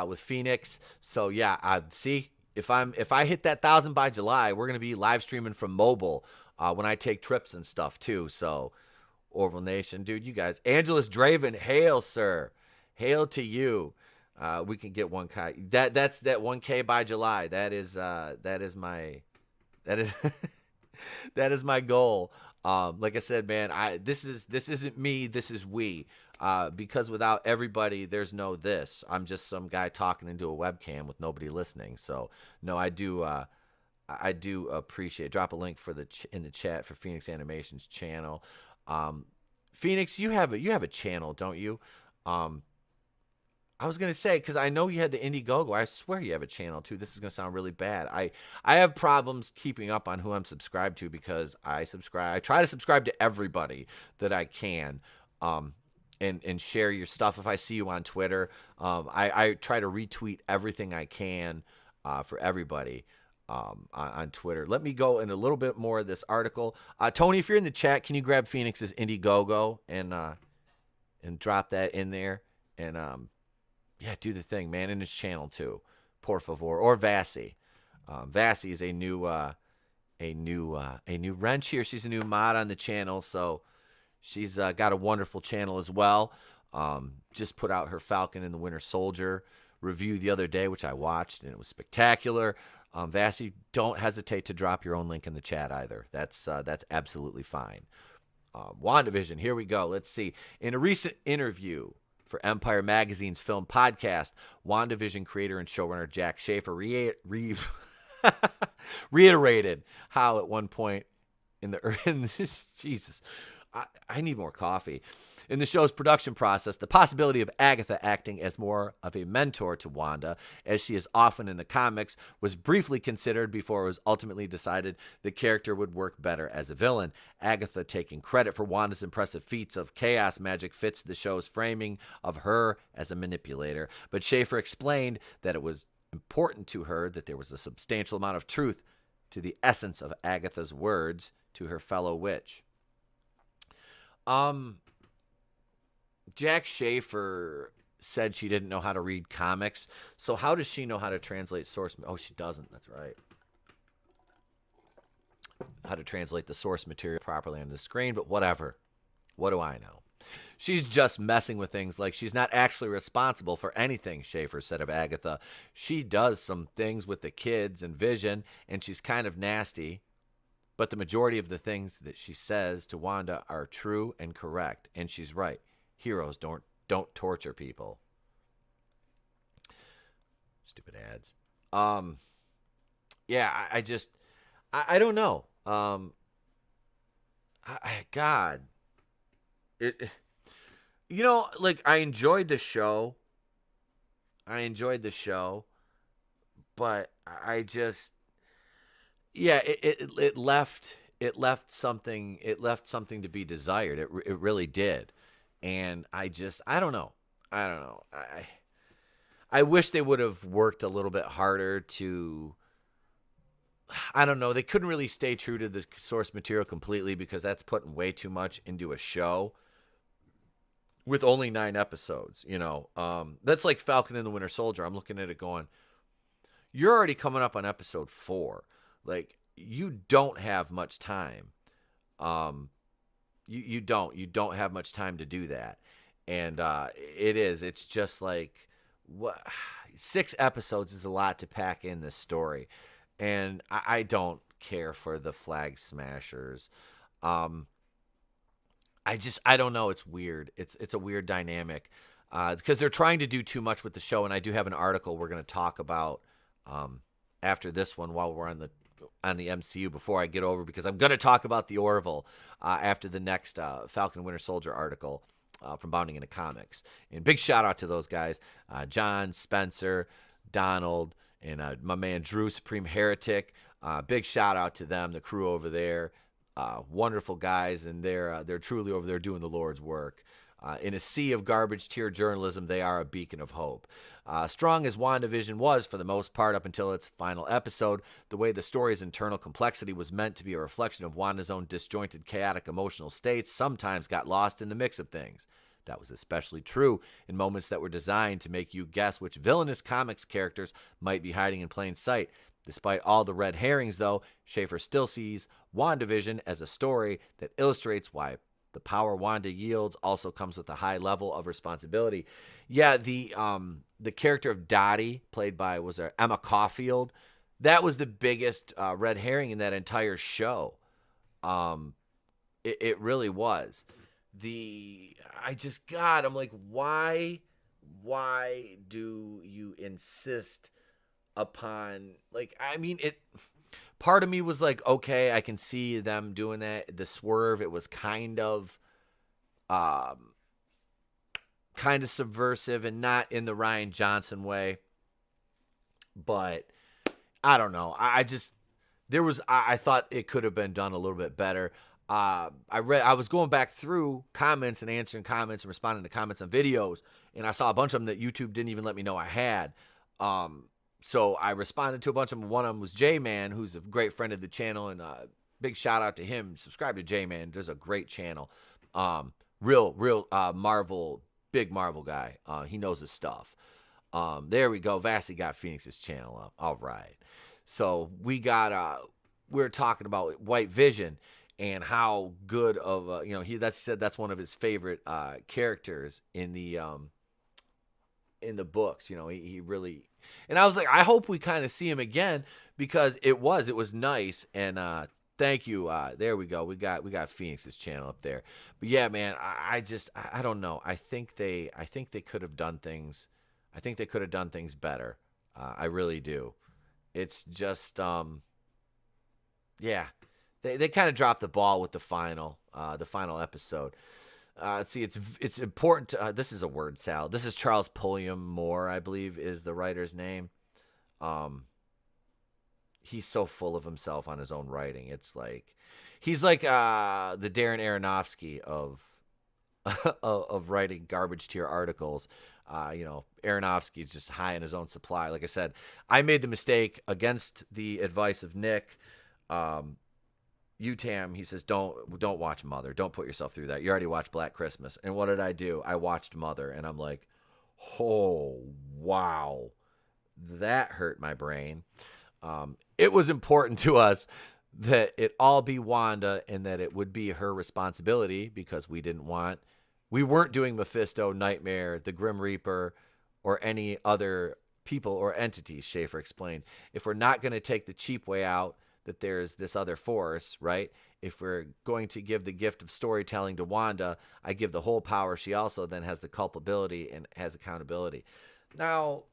with Phoenix. So, yeah, see, if I hit that 1,000 by July, we're going to be live streaming from mobile when I take trips and stuff, too. So, Orville Nation, dude, you guys. Angelus Draven, hail, sir. Hail to you. We can get 1K. That's that 1K by July. That is my that is my goal. Like I said, man, this isn't me. This is we. Because without everybody, there's no this. I'm just some guy talking into a webcam with nobody listening. So no, I do appreciate. Drop a link in the chat for Phoenix Animation's channel. Phoenix, you have a channel, don't you? I was going to say, because I know you had the Indiegogo. I swear you have a channel, too. This is going to sound really bad. I have problems keeping up on who I'm subscribed to because I try to subscribe to everybody that I can and share your stuff. If I see you on Twitter, I try to retweet everything I can for everybody on Twitter. Let me go in a little bit more of this article. Tony, if you're in the chat, can you grab Phoenix's Indiegogo and drop that in there? And yeah, do the thing, man, in his channel too, por favor, or Vassy. Vassy is a new wrench here. She's a new mod on the channel, so she's got a wonderful channel as well. Just put out her Falcon and the Winter Soldier review the other day, which I watched, and it was spectacular. Vassy, don't hesitate to drop your own link in the chat either. That's absolutely fine. WandaVision, here we go. Let's see. In a recent interview for Empire Magazine's film podcast, WandaVision creator and showrunner Jack Schaefer reiterated how at one point Jesus, I need more coffee. In the show's production process, the possibility of Agatha acting as more of a mentor to Wanda, as she is often in the comics, was briefly considered before it was ultimately decided the character would work better as a villain. Agatha taking credit for Wanda's impressive feats of chaos magic fits the show's framing of her as a manipulator, but Schaefer explained that it was important to her that there was a substantial amount of truth to the essence of Agatha's words to her fellow witch. Jack Schaefer said she didn't know how to read comics. So how does she know how to translate source? Oh, she doesn't. That's right. How to translate the source material properly on the screen, but whatever. What do I know? She's just messing with things like she's not actually responsible for anything, Schaefer said of Agatha. She does some things with the kids and Vision, and she's kind of nasty. But the majority of the things that she says to Wanda are true and correct, and she's right. Heroes don't torture people. Stupid ads. Yeah, I don't know. God, like I enjoyed the show. But it left something to be desired. It really did. And I don't know. I wish they would have worked a little bit harder to, I don't know. They couldn't really stay true to the source material completely because that's putting way too much into a show with only 9 episodes, That's like Falcon and the Winter Soldier. I'm looking at it going, you're already coming up on episode 4. Like, you don't have much time. You don't have much time to do that. And it's just like, what, 6 episodes is a lot to pack in this story. And I don't care for the Flag Smashers. I don't know. It's weird. It's a weird dynamic because they're trying to do too much with the show. And I do have an article we're going to talk about after this one while we're on the MCU before I get over, because I'm going to talk about the Orville after the next Falcon Winter Soldier article from Bounding into Comics. And big shout out to those guys, John, Spencer, Donald, and my man Drew, Supreme Heretic. Big shout out to them, the crew over there. Wonderful guys, and they're truly over there doing the Lord's work. In a sea of garbage tier journalism, they are a beacon of hope. Strong as WandaVision was for the most part up until its final episode, the way the story's internal complexity was meant to be a reflection of Wanda's own disjointed, chaotic emotional states sometimes got lost in the mix of things. That was especially true in moments that were designed to make you guess which villainous comics characters might be hiding in plain sight. Despite all the red herrings, though, Schaefer still sees WandaVision as a story that illustrates why the power Wanda yields also comes with a high level of responsibility. Yeah, the character of Dottie, played by Emma Caulfield, that was the biggest red herring in that entire show. It really was. I'm like, why do you insist upon, like, I mean, part of me was like, okay, I can see them doing that. The swerve, it was kind of subversive and not in the Rian Johnson way. But I don't know. I thought it could have been done a little bit better. I was going back through comments and answering comments and responding to comments on videos, and I saw a bunch of them that YouTube didn't even let me know I had. So I responded to a bunch of them. One of them was J-Man, who's a great friend of the channel, and big shout out to him. Subscribe to J-Man. There's a great channel. Real Marvel, big Marvel guy. He knows his stuff. There we go. Vassy got Phoenix's channel up. All right. So we were talking about White Vision and how good of that's one of his favorite characters in the books. He really. And I was like, I hope we kind of see him again, because it was nice. And thank you. There we go. We got Phoenix's channel up there. But yeah, man, I don't know. I think they could have done things. I think they could have done things better. I really do. It's just yeah. They kind of dropped the ball with the final episode. Let's see, it's important to, this is a word salad. This is Charles Pulliam Moore, I believe is the writer's name. He's so full of himself on his own writing. It's like, he's like the Darren Aronofsky of writing garbage tier articles. Aronofsky is just high on his own supply. Like I said, I made the mistake against the advice of Nick. UTAM, he says, don't watch Mother. Don't put yourself through that. You already watched Black Christmas. And what did I do? I watched Mother, and I'm like, oh, wow. That hurt my brain. It was important to us that it all be Wanda and that it would be her responsibility, because we weren't doing Mephisto, Nightmare, the Grim Reaper, or any other people or entities, Schaefer explained. If we're not going to take the cheap way out, that there's this other force, right? If we're going to give the gift of storytelling to Wanda, I give the whole power. She also then has the culpability and has accountability. Now,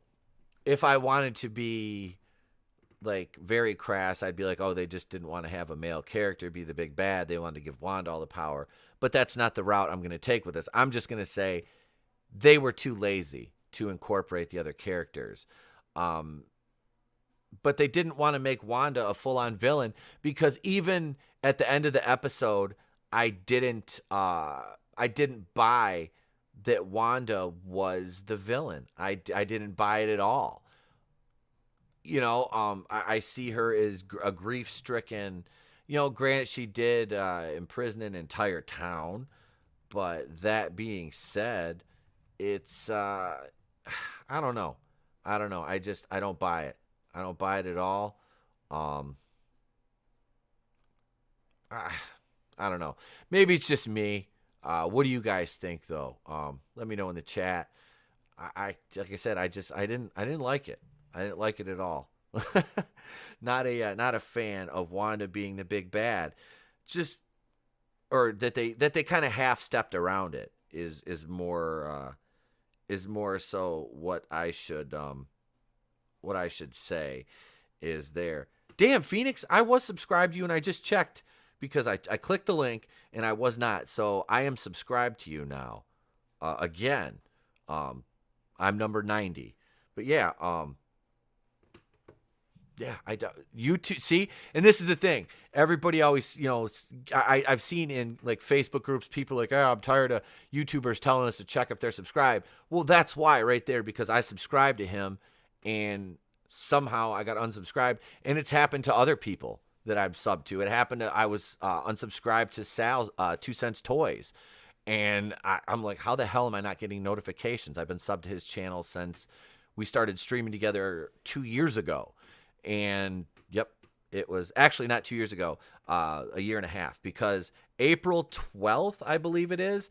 if I wanted to be like very crass, I'd be like, oh, they just didn't want to have a male character be the big bad. They wanted to give Wanda all the power. But that's not the route I'm going to take with this. I'm just going to say they were too lazy to incorporate the other characters. But they didn't want to make Wanda a full-on villain, because even at the end of the episode, I didn't buy that Wanda was the villain. I didn't buy it at all. I see her as a grief-stricken. Granted, she did imprison an entire town, but that being said, it's I don't know. I don't buy it. I don't buy it at all. I don't know. Maybe it's just me. What do you guys think, though? Let me know in the chat. Like I said, I didn't like it. I didn't like it at all. Not a fan of Wanda being the big bad. Or that they kind of half stepped around it is more so what I should say is there. Damn, Phoenix, I was subscribed to you and I just checked because I clicked the link and I was not. So I am subscribed to you now. Again, I'm number 90. But yeah, Yeah, YouTube. See, and this is the thing. Everybody always, I've seen in like Facebook groups, people like, oh, I'm tired of YouTubers telling us to check if they're subscribed. Well, that's why right there, because I subscribed to him, and somehow I got unsubscribed, and it's happened to other people that I've subbed to. It happened to I was unsubscribed to Sal's 2 Cents Toys, and I'm like, how the hell am I not getting notifications? I've been subbed to his channel since we started streaming together 2 years ago. And yep, it was actually not 2 years ago, a year and a half, because April 12th, I believe it is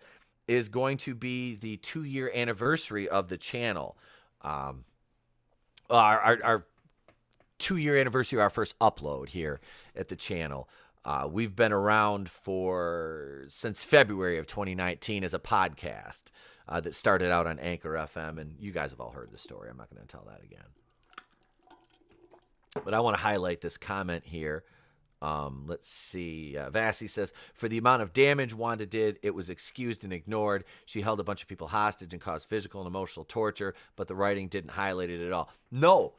going to be the 2-year anniversary of the channel. Our 2-year anniversary of our first upload here at the channel. We've been around since February of 2019 as a podcast that started out on Anchor FM, and you guys have all heard the story. I'm not going to tell that again. But I want to highlight this comment here. Let's see. Vassy says, for the amount of damage Wanda did, it was excused and ignored. She held a bunch of people hostage and caused physical and emotional torture, but the writing didn't highlight it at all. No,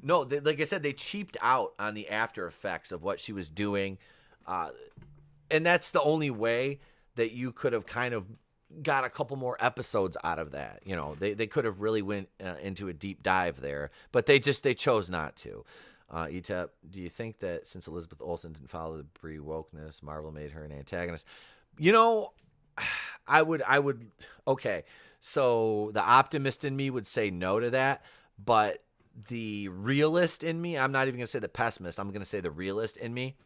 like I said, they cheaped out on the after effects of what she was doing. And that's the only way that you could have kind of got a couple more episodes out of that. They could have really went into a deep dive there, but they chose not to. Etep, do you think that since Elizabeth Olsen didn't follow the Brie wokeness, Marvel made her an antagonist? I would. Okay, so the optimist in me would say no to that, but the realist in me, I'm not even going to say the pessimist, I'm going to say the realist in me,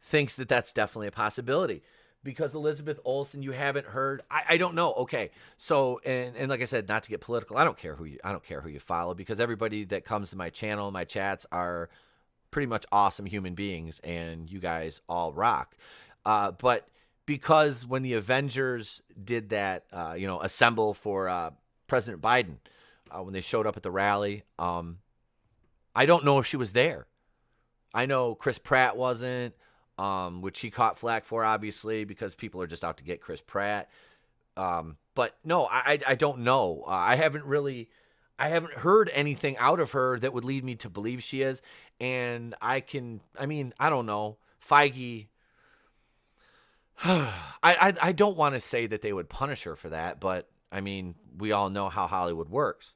thinks that that's definitely a possibility. Because Elizabeth Olsen, you haven't heard. I don't know. Okay, so and like I said, not to get political, I don't care who you follow, because everybody that comes to my channel, my chats are pretty much awesome human beings, and you guys all rock. But because when the Avengers did that, assemble for President Biden, when they showed up at the rally, I don't know if she was there. I know Chris Pratt wasn't. Which he caught flack for, obviously, because people are just out to get Chris Pratt. But no, I don't know. I haven't heard anything out of her that would lead me to believe she is. And I don't know. Feige, I don't want to say that they would punish her for that, but we all know how Hollywood works.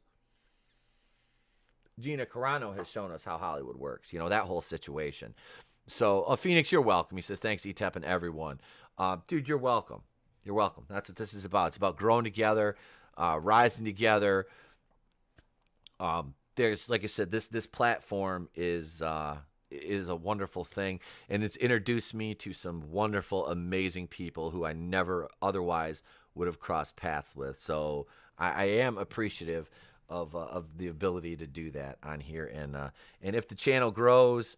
Gina Carano has shown us how Hollywood works, that whole situation. So, Phoenix, you're welcome. He says, thanks, ETEP and everyone. Dude, you're welcome. You're welcome. That's what this is about. It's about growing together, rising together. There's, like I said, this platform is a wonderful thing, and it's introduced me to some wonderful, amazing people who I never otherwise would have crossed paths with. So I am appreciative of the ability to do that on here, and if the channel grows,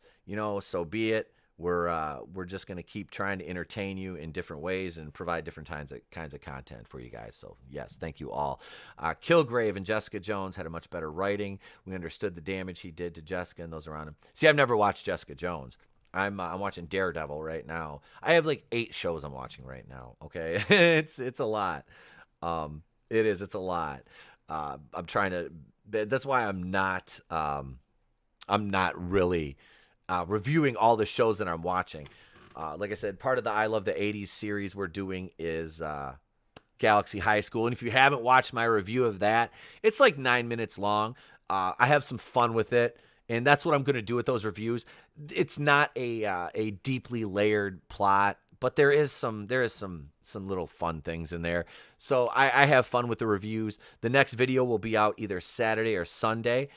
so be it. We're just going to keep trying to entertain you in different ways and provide different kinds of content for you guys. So yes, thank you all. Kilgrave and Jessica Jones had a much better writing. We understood the damage he did to Jessica and those around him. See, I've never watched Jessica Jones. I'm watching Daredevil right now. I have like 8 shows I'm watching right now. Okay, it's a lot. It's a lot. I'm trying to. That's why I'm not really reviewing all the shows that I'm watching. Like I said, part of the I Love the 80s series we're doing is Galaxy High School. And if you haven't watched my review of that, it's like 9 minutes long. I have some fun with it, and that's what I'm going to do with those reviews. It's not a deeply layered plot, but there is some little fun things in there. So I have fun with the reviews. The next video will be out either Saturday or Sunday.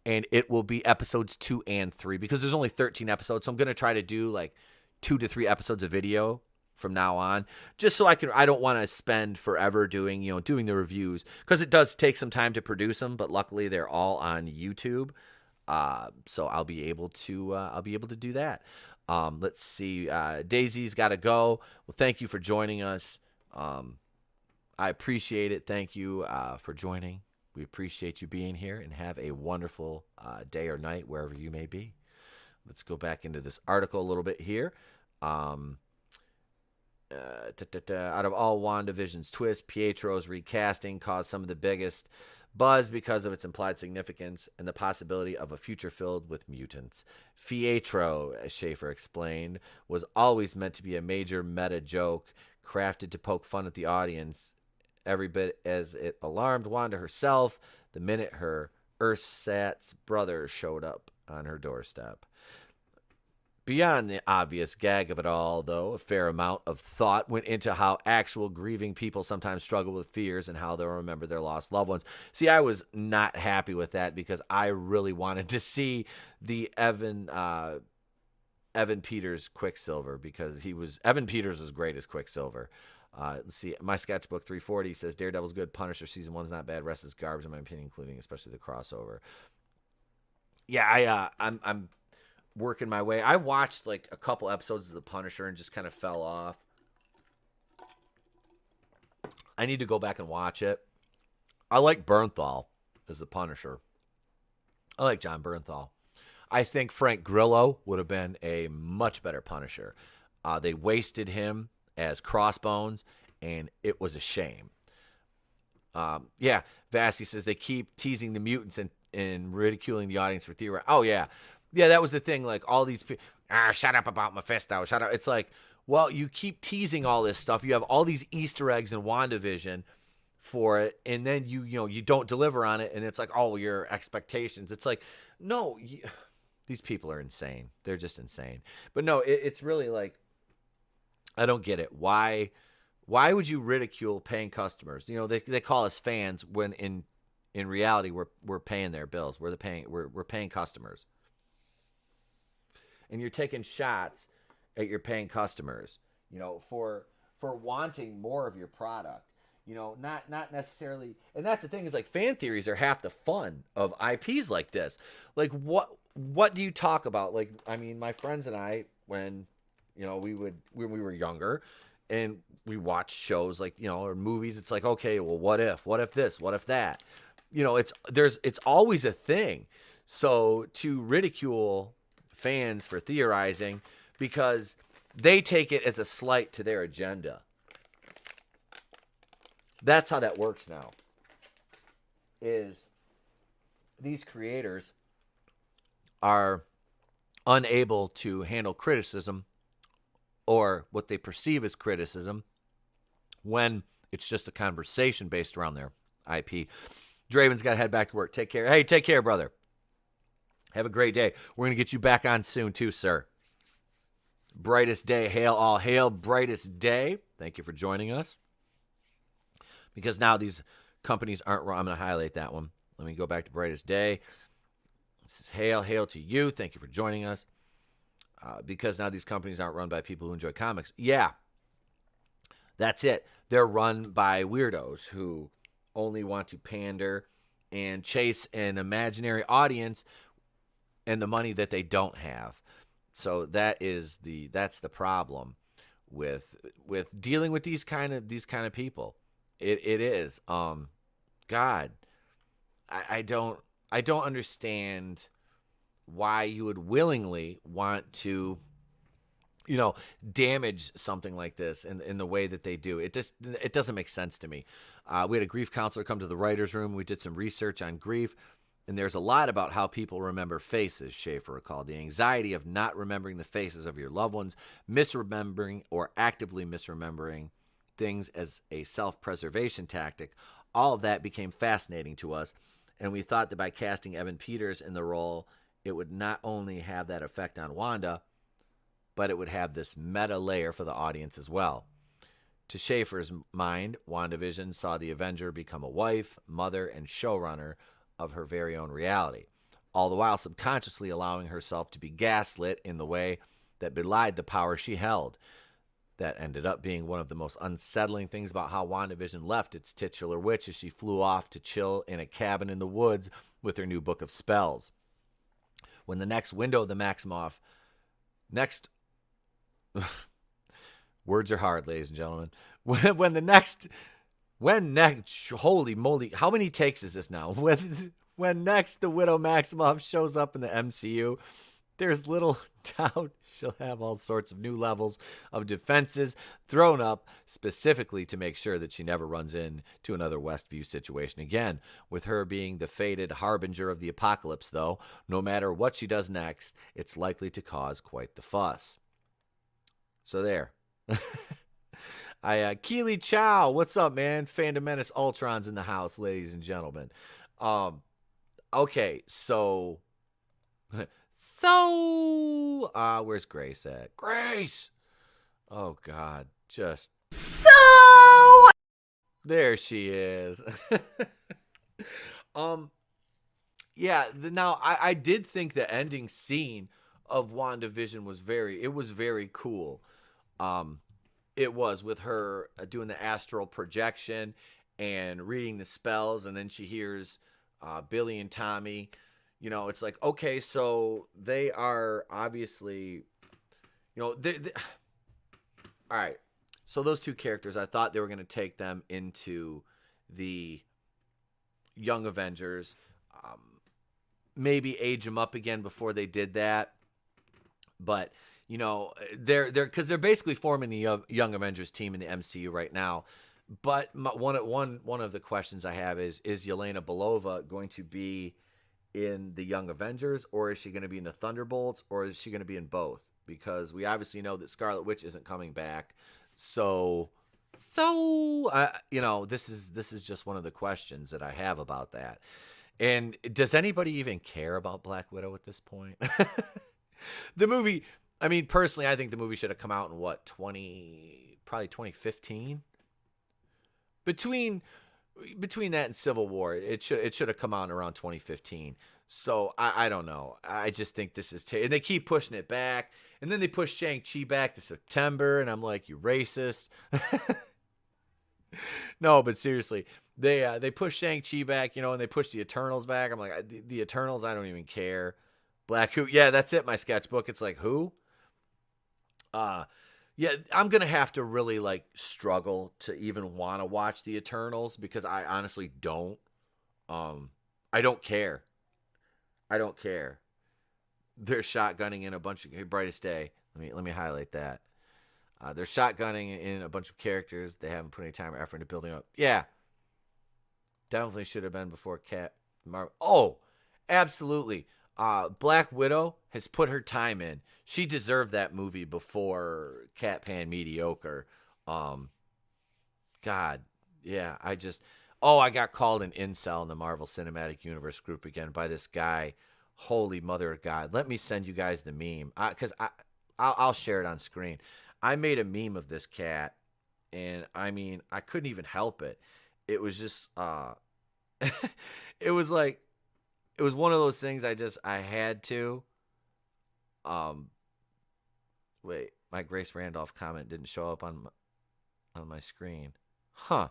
And it will be episodes 2 and 3 because there's only 13 episodes. So I'm going to try to do like 2 to 3 episodes of video from now on, just so I don't want to spend forever doing the reviews, because it does take some time to produce them, but luckily they're all on YouTube. So I'll be able to do that. Let's see. Daisy's got to go. Well, thank you for joining us. I appreciate it. Thank you for joining. We appreciate you being here, and have a wonderful day or night wherever you may be. Let's go back into this article a little bit here. Out of all WandaVision's twists, Pietro's recasting caused some of the biggest buzz because of its implied significance and the possibility of a future filled with mutants. Pietro, as Schaefer explained, was always meant to be a major meta joke, crafted to poke fun at the audience, every bit as it alarmed Wanda herself the minute her ersatz brother showed up on her doorstep. Beyond the obvious gag of it all, though, a fair amount of thought went into how actual grieving people sometimes struggle with fears and how they'll remember their lost loved ones. See, I was not happy with that because I really wanted to see the Evan Peters Quicksilver, because Evan Peters was great as Quicksilver. Let's see, my sketchbook 340 says Daredevil's good, Punisher season 1's not bad, rest is garbage in my opinion, including especially the crossover. Yeah, I'm working my way. I watched like a couple episodes of The Punisher and just kind of fell off. I need to go back and watch it. I like Bernthal as the Punisher. I like John Bernthal. I think Frank Grillo would have been a much better Punisher. They wasted him as Crossbones, and it was a shame. Yeah, Vassy says they keep teasing the mutants and ridiculing the audience for theory. Oh, yeah. Yeah, that was the thing. Like, all these people, shut up about Mephisto. Shut up. It's like, well, you keep teasing all this stuff. You have all these Easter eggs in WandaVision for it, and then you don't deliver on it, and it's like, oh, your expectations. It's like, no, these people are insane. They're just insane. But no, it's really like, I don't get it. Why would you ridicule paying customers? They call us fans when in reality we're paying their bills. We're paying customers. And you're taking shots at your paying customers, for wanting more of your product, not necessarily. And that's the thing, is like, fan theories are half the fun of IPs like this. Like, what do you talk about? Like, I mean, my friends and I, when when we were younger and we watched shows like, or movies, it's like, okay, well, what if this, what if that, it's always a thing. So to ridicule fans for theorizing because they take it as a slight to their agenda. That's how that works now. Is these creators are unable to handle criticism or what they perceive as criticism when it's just a conversation based around their IP. Draven's got to head back to work. Take care. Hey, take care, brother. Have a great day. We're going to get you back on soon, too, sir. Brightest day. Hail, all hail, brightest day. Thank you for joining us. Because now these companies aren't wrong. I'm going to highlight that one. Let me go back to brightest day. This is hail to you. Thank you for joining us. Because now these companies aren't run by people who enjoy comics. Yeah, that's it. They're run by weirdos who only want to pander and chase an imaginary audience and the money that they don't have. So that's the problem with dealing with these kind of people. It is. God, I don't understand why you would willingly want to, damage something like this in the way that they do. It doesn't make sense to me. We had a grief counselor come to the writer's room. We did some research on grief. And there's a lot about how people remember faces, Schaefer recalled. The anxiety of not remembering the faces of your loved ones, misremembering or actively misremembering things as a self-preservation tactic. All of that became fascinating to us. And we thought that by casting Evan Peters in the role, it would not only have that effect on Wanda, but it would have this meta layer for the audience as well. To Schaefer's mind, WandaVision saw the Avenger become a wife, mother, and showrunner of her very own reality, all the while subconsciously allowing herself to be gaslit in the way that belied the power she held. That ended up being one of the most unsettling things about how WandaVision left its titular witch as she flew off to chill in a cabin in the woods with her new book of spells. When the next window of the Maximoff, words are hard, ladies and gentlemen. Holy moly, how many takes is this now? When next the Widow Maximoff shows up in the MCU, there's little doubt she'll have all sorts of new levels of defenses thrown up specifically to make sure that she never runs into another Westview situation again. With her being the fated harbinger of the apocalypse, though, no matter what she does next, it's likely to cause quite the fuss. So there. Keely Chow, what's up, man? Fandom Menace Ultron's in the house, ladies and gentlemen. Okay, so where's Grace at? Grace! Oh, God, just there she is. Yeah, now I did think the ending scene of WandaVision was very cool. It was with her doing the astral projection and reading the spells, and then she hears Billy and Tommy. You know, it's like, okay, so they are obviously, you know, they all right. So those two characters, I thought they were going to take them into the Young Avengers, maybe age them up again before they did that. But, you know, they're basically forming the Young Avengers team in the MCU right now. But one of the questions I have is Yelena Belova going to be in the Young Avengers, or is she going to be in the Thunderbolts, or is she going to be in both? Because we obviously know that Scarlet Witch isn't coming back. So you know, this is just one of the questions that I have about that. And does anybody even care about Black Widow at this point? The movie, I mean, personally, I think the movie should have come out in probably 2015. Between that and Civil War, it should have come out around 2015. So I don't know. I just think this is and they keep pushing it back, and then they push Shang-Chi back to September, and I'm like, you racist. No, but seriously, they push Shang-Chi back, you know, and they push the Eternals back. I'm like, the Eternals, I don't even care. Black who? Yeah, that's it. My sketchbook. It's like, who? Yeah, I'm going to have to really, like, struggle to even want to watch the Eternals because I honestly don't. I don't care. They're shotgunning in a bunch of Brightest Day. Let me highlight that. They're shotgunning in a bunch of characters they haven't put any time or effort into building up. Yeah. Definitely should have been before Cat Marvel. Oh, absolutely. Black Widow has put her time in. She deserved that movie before Cat Pan Mediocre. God, yeah, I got called an incel in the Marvel Cinematic Universe group again by this guy. Holy mother of God. Let me send you guys the meme. Because I'll share it on screen. I made a meme of this cat, and I mean, I couldn't even help it. It was just, it was one of those things I had to. Wait, my Grace Randolph comment didn't show up on my screen. Huh.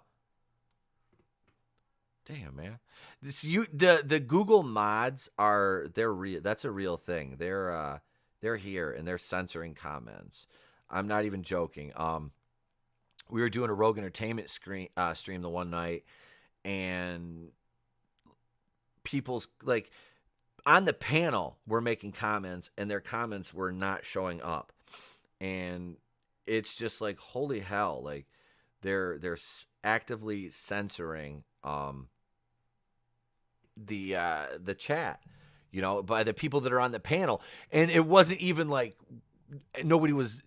Damn, man. The Google mods they're real. That's a real thing. They're here and they're censoring comments. I'm not even joking. We were doing a Rogue Entertainment stream the one night, and people's like on the panel were making comments, and their comments were not showing up, and it's just like, holy hell! Like they're actively censoring the chat, you know, by the people that are on the panel, and it wasn't even like anybody was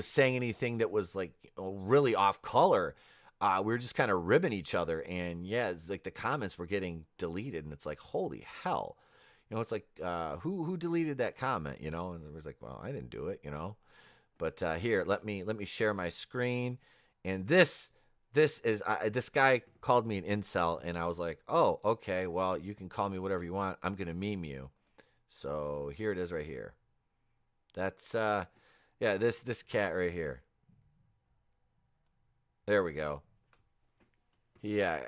saying anything that was like really off color. We were just kind of ribbing each other, and yeah, it's like the comments were getting deleted, and it's like, holy hell, you know, it's like who deleted that comment, you know? And it was like, well, I didn't do it, you know. But here, let me share my screen, and this is this guy called me an incel, and I was like, oh, okay, well, you can call me whatever you want. I'm gonna meme you. So here it is right here. That's yeah, this cat right here. There we go. Yeah,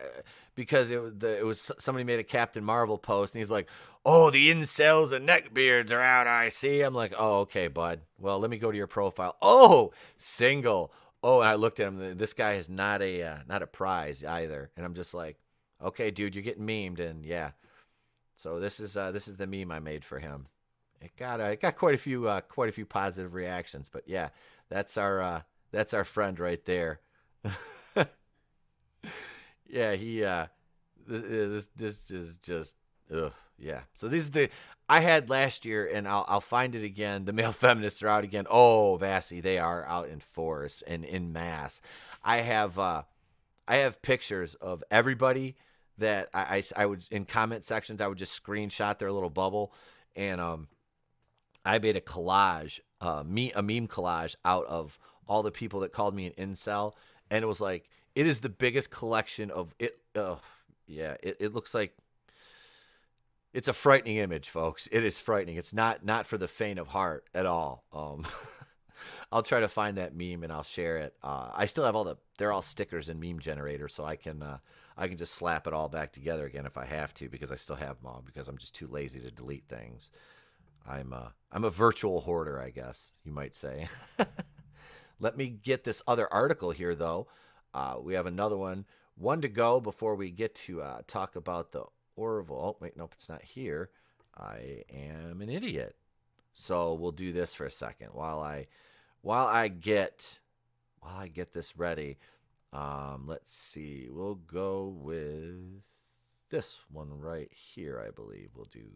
because it was somebody made a Captain Marvel post, and he's like, "Oh, the incels and neckbeards are out. I see." I'm like, "Oh, okay, bud. Well, let me go to your profile. Oh, single. Oh," and I looked at him. This guy is not a prize either, and I'm just like, "Okay, dude, you're getting memed." And yeah, so this is the meme I made for him. it got quite a few positive reactions. But yeah, that's our friend right there. Yeah, he this is just ugh, yeah. So these are the I had last year, and I'll find it again. The male feminists are out again. Oh, Vassy, they are out in force and in mass. I have pictures of everybody that I would, in comment sections, I would just screenshot their little bubble, and I made a collage, a meme collage out of all the people that called me an incel, and it was like, it is the biggest collection of it. It looks like it's a frightening image, folks. It is frightening. It's not for the faint of heart at all. I'll try to find that meme and I'll share it. I still have they're all stickers and meme generator, so I can just slap it all back together again if I have to, because I still have them all, because I'm just too lazy to delete things. I'm a virtual hoarder, I guess you might say. Let me get this other article here, though. We have another one to go before we get to talk about the Orville. Oh, wait, nope, it's not here. I am an idiot. So we'll do this for a second while I get this ready. Let's see. We'll go with this one right here, I believe. We'll do.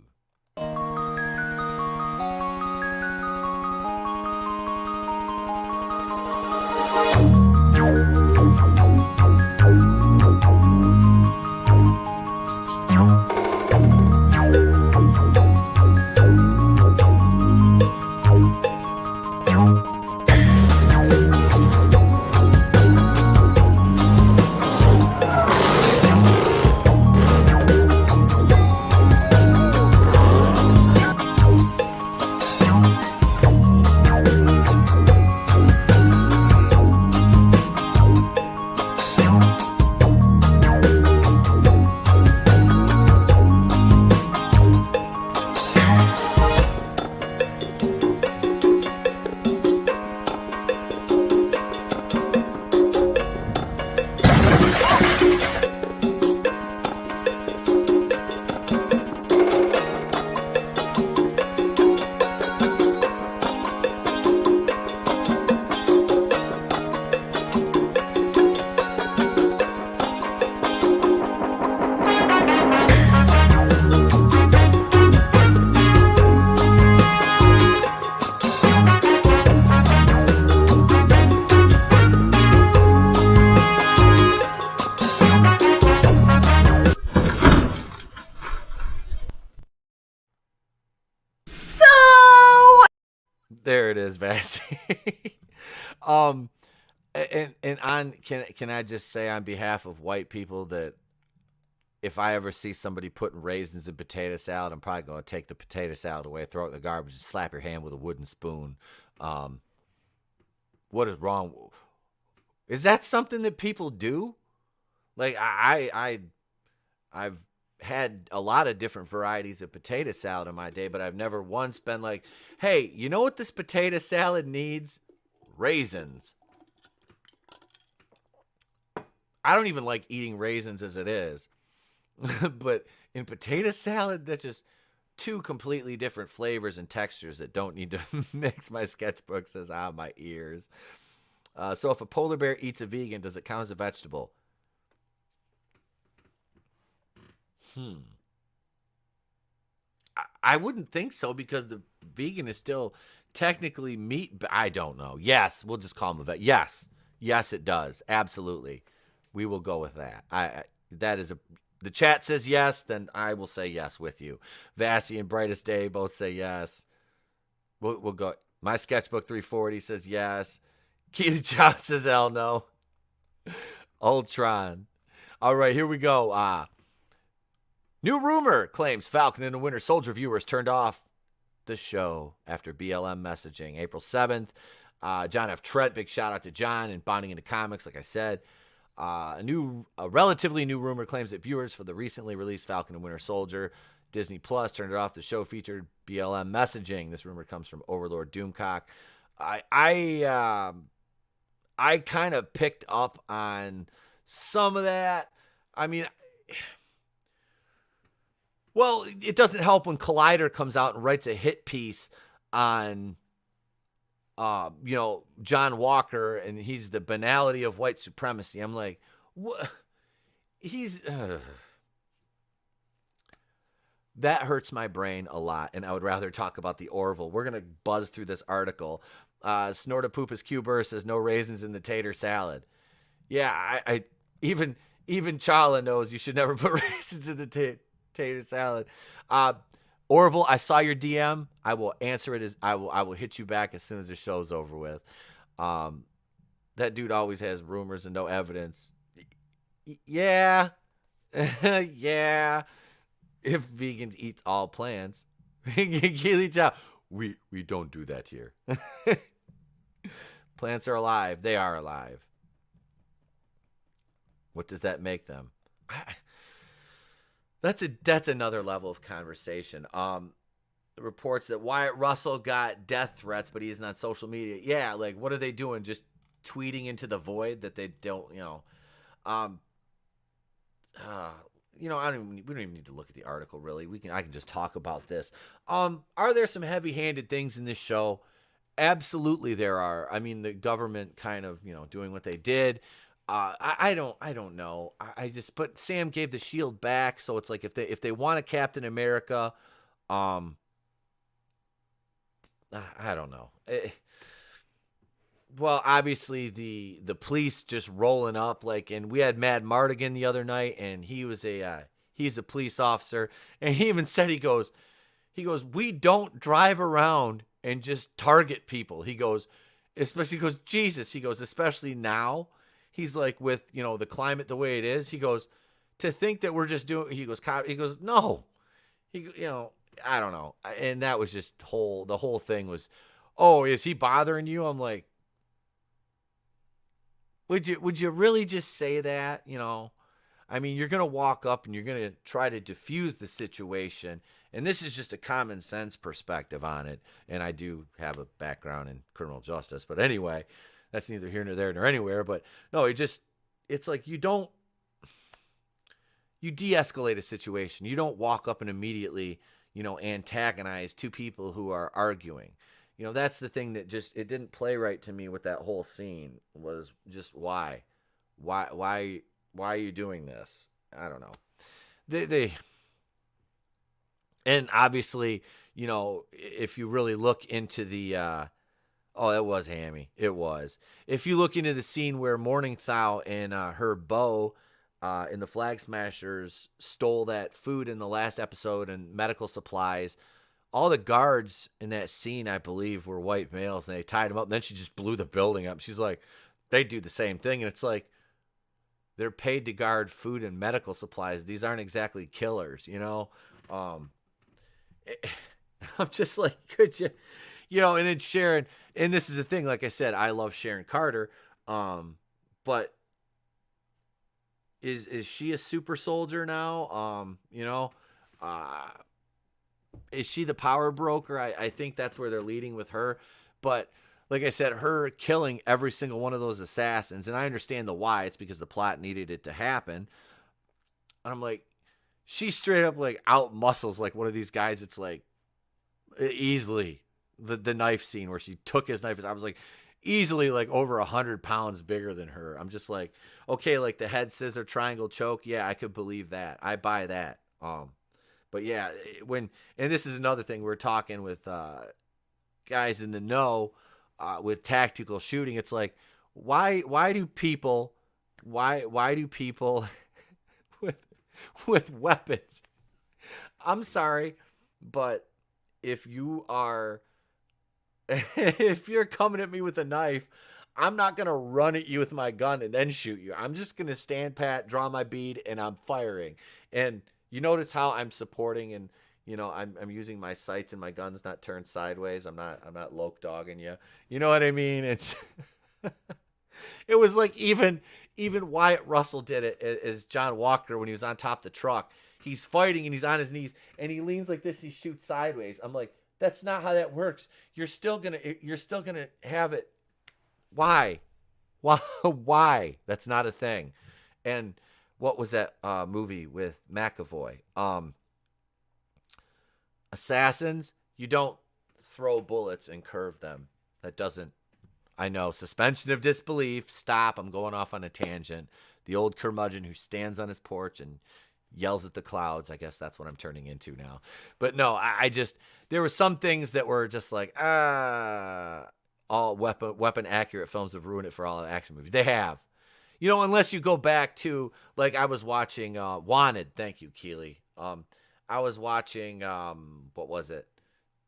There it is, Vassy. Can I just say on behalf of white people that if I ever see somebody putting raisins in potato salad, I'm probably going to take the potato salad away, throw it in the garbage, and slap your hand with a wooden spoon. What is wrong? Is that something that people do? Like I've had a lot of different varieties of potato salad in my day, but I've never once been like, hey, you know what this potato salad needs? Raisins. I don't even like eating raisins as it is. But in potato salad, that's just two completely different flavors and textures that don't need to mix. My sketchbook says, my ears. So if a polar bear eats a vegan, does it count as a vegetable? I wouldn't think so, because the vegan is still technically meat. But I don't know. Yes, we'll just call him a vet. Yes, it does. Absolutely, we will go with that. The chat says yes, then I will say yes with you. Vassy and Brightest Day both say yes. We'll go. My sketchbook 340 says yes. Keely Chow says hell no. Ultron. All right, here we go. New rumor claims Falcon and the Winter Soldier viewers turned off the show after BLM messaging. April 7th. John F. Trett, big shout out to John and Bonding into Comics, like I said. A relatively new rumor claims that viewers for the recently released Falcon and Winter Soldier Disney Plus turned it off. The show featured BLM messaging. This rumor comes from Overlord Doomcock. I kind of picked up on some of that. I mean, Well, it doesn't help when Collider comes out and writes a hit piece on, John Walker, and he's the banality of white supremacy. I'm like, what? That hurts my brain a lot, and I would rather talk about the Orville. We're going to buzz through this article. Snortapoopus Cuber says no raisins in the tater salad. Yeah, I even Chala knows you should never put raisins in the tater salad. Orville, I saw your DM. I will answer it. I will hit you back as soon as the show's over with. That dude always has rumors and no evidence. Yeah. Yeah. If vegans eat all plants. We don't do that here. Plants are alive. They are alive. What does that make them? That's another level of conversation. Reports that Wyatt Russell got death threats, but he isn't on social media. Yeah, like what are they doing? Just tweeting into the void that they don't, we don't even need to look at the article really. I can just talk about this. Are there some heavy-handed things in this show? Absolutely there are. I mean, the government kind of, doing what they did. I don't know. But Sam gave the shield back, so it's like if they want a Captain America, I don't know. Well, obviously the police just rolling up, and we had Mad Mardigan the other night, and he's a police officer, and he even said he goes, we don't drive around and just target people. He goes, Jesus. He goes, especially now. He's like, with, the climate the way it is, he goes, to think that we're just doing, he goes, no. I don't know. And that was just the whole thing was, oh, is he bothering you? I'm like, would you really just say that? I mean, you're going to walk up and you're going to try to diffuse the situation. And this is just a common sense perspective on it. And I do have a background in criminal justice. But anyway, that's neither here nor there nor anywhere. But no, it's like you de-escalate a situation. You don't walk up and immediately, antagonize two people who are arguing. That's the thing that it didn't play right to me with that whole scene, was just why are you doing this? I don't know. They and obviously, if you really look into the it was hammy. It was. If you look into the scene where Morningthau and her beau in the Flag Smashers stole that food in the last episode and medical supplies, all the guards in that scene, I believe, were white males, and they tied them up. And then she just blew the building up. She's like, they do the same thing. And it's like, they're paid to guard food and medical supplies. These aren't exactly killers, I'm just like, could you, and then Sharon, and this is the thing, like I said, I love Sharon Carter, but is she a super soldier now? Is she the power broker? I think that's where they're leading with her. But like I said, her killing every single one of those assassins, and I understand the why. It's because the plot needed it to happen. And I'm like, she straight up out muscles one of these guys. It's like easily the knife scene where she took his knife. I was like, easily over 100 pounds bigger than her. I'm just like, okay, the head scissor triangle choke. Yeah, I could believe that. I buy that. But yeah, and this is another thing, we're talking with guys in the know with tactical shooting. It's like, why do people with weapons? I'm sorry, but if you're coming at me with a knife, I'm not going to run at you with my gun and then shoot you. I'm just going to stand pat, draw my bead, and I'm firing. And you notice how I'm supporting and, I'm using my sights and my gun's not turned sideways. I'm not loke dogging you. You know what I mean? It's it was like even Wyatt Russell did it as John Walker when he was on top of the truck. He's fighting and he's on his knees and he leans like this. He shoots sideways. I'm like, that's not how that works. You're still gonna have it. Why? That's not a thing. And what was that movie with McAvoy? Assassins, you don't throw bullets and curve them. That doesn't, I know, suspension of disbelief. Stop, I'm going off on a tangent. The old curmudgeon who stands on his porch and yells at the clouds. I guess that's what I'm turning into now. But no, I just, there were some things that were just like, all weapon accurate films have ruined it for all action movies. They have. You know, unless you go back to, like, I was watching Wanted. Thank you, Keely. I was watching, what was it?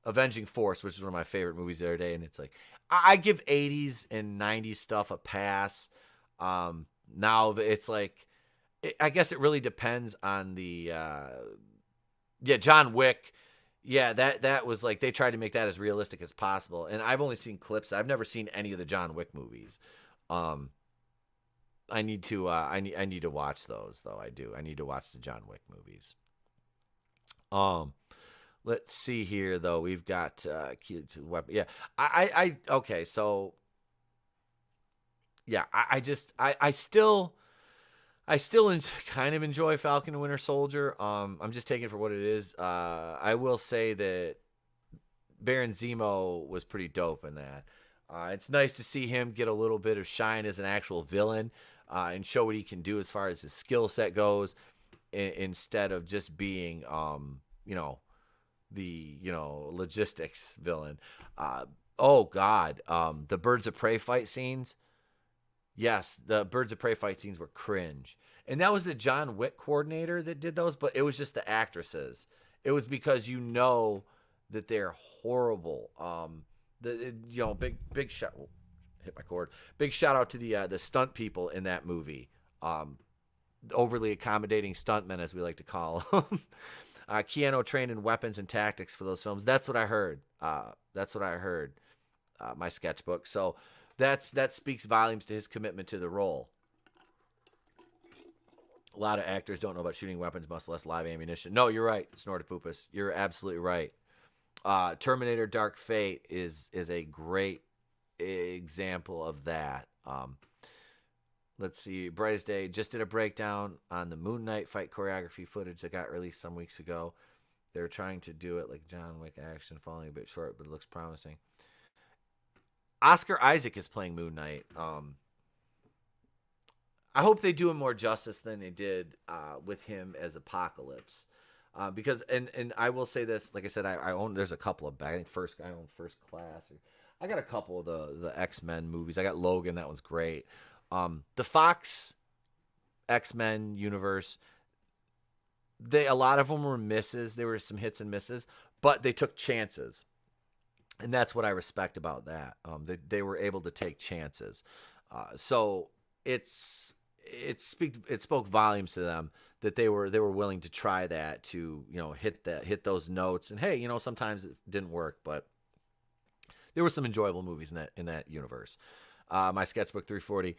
Avenging Force, which is one of my favorite movies the other day. And it's like, I give 80s and 90s stuff a pass. Now it's like, I guess it really depends on the, John Wick. Yeah, that was like, they tried to make that as realistic as possible. And I've only seen clips. I've never seen any of the John Wick movies. I need to watch those though. I do. I need to watch the John Wick movies. Let's see here though. We've got weapon. Yeah. Okay. So yeah, I still kind of enjoy Falcon and Winter Soldier. I'm just taking it for what it is. I will say that Baron Zemo was pretty dope in that. It's nice to see him get a little bit of shine as an actual villain, and show what he can do as far as his skill set goes, instead of just being, the logistics villain. The Birds of Prey fight scenes. Yes, the Birds of Prey fight scenes were cringe. And that was the John Wick coordinator that did those, but it was just the actresses. It was because you know that they're horrible. Big shout, hit my cord. Big shout out to the stunt people in that movie. Overly accommodating stuntmen, as we like to call them. Keanu trained in weapons and tactics for those films. That's what I heard. My sketchbook. So that speaks volumes to his commitment to the role. A lot of actors don't know about shooting weapons, much less live ammunition. No, you're right, Snortopoopas. You're absolutely right. Terminator Dark Fate is a great example of that. Let's see. Brightest Day just did a breakdown on the Moon Knight fight choreography footage that got released some weeks ago. They were trying to do it like John Wick action, falling a bit short, but it looks promising. Oscar Isaac is playing Moon Knight. I hope they do him more justice than they did with him as Apocalypse. Because and I will say this, like I said, I own, there's a couple of, I think I own First Class. I got a couple of the X-Men movies. I got Logan, that one's great. The Fox X-Men universe, a lot of them were misses. There were some hits and misses, but they took chances. And that's what I respect about that. They were able to take chances. So it spoke volumes to them that they were willing to try that, to hit those notes. And hey, sometimes it didn't work, but there were some enjoyable movies in that universe. My sketchbook 340,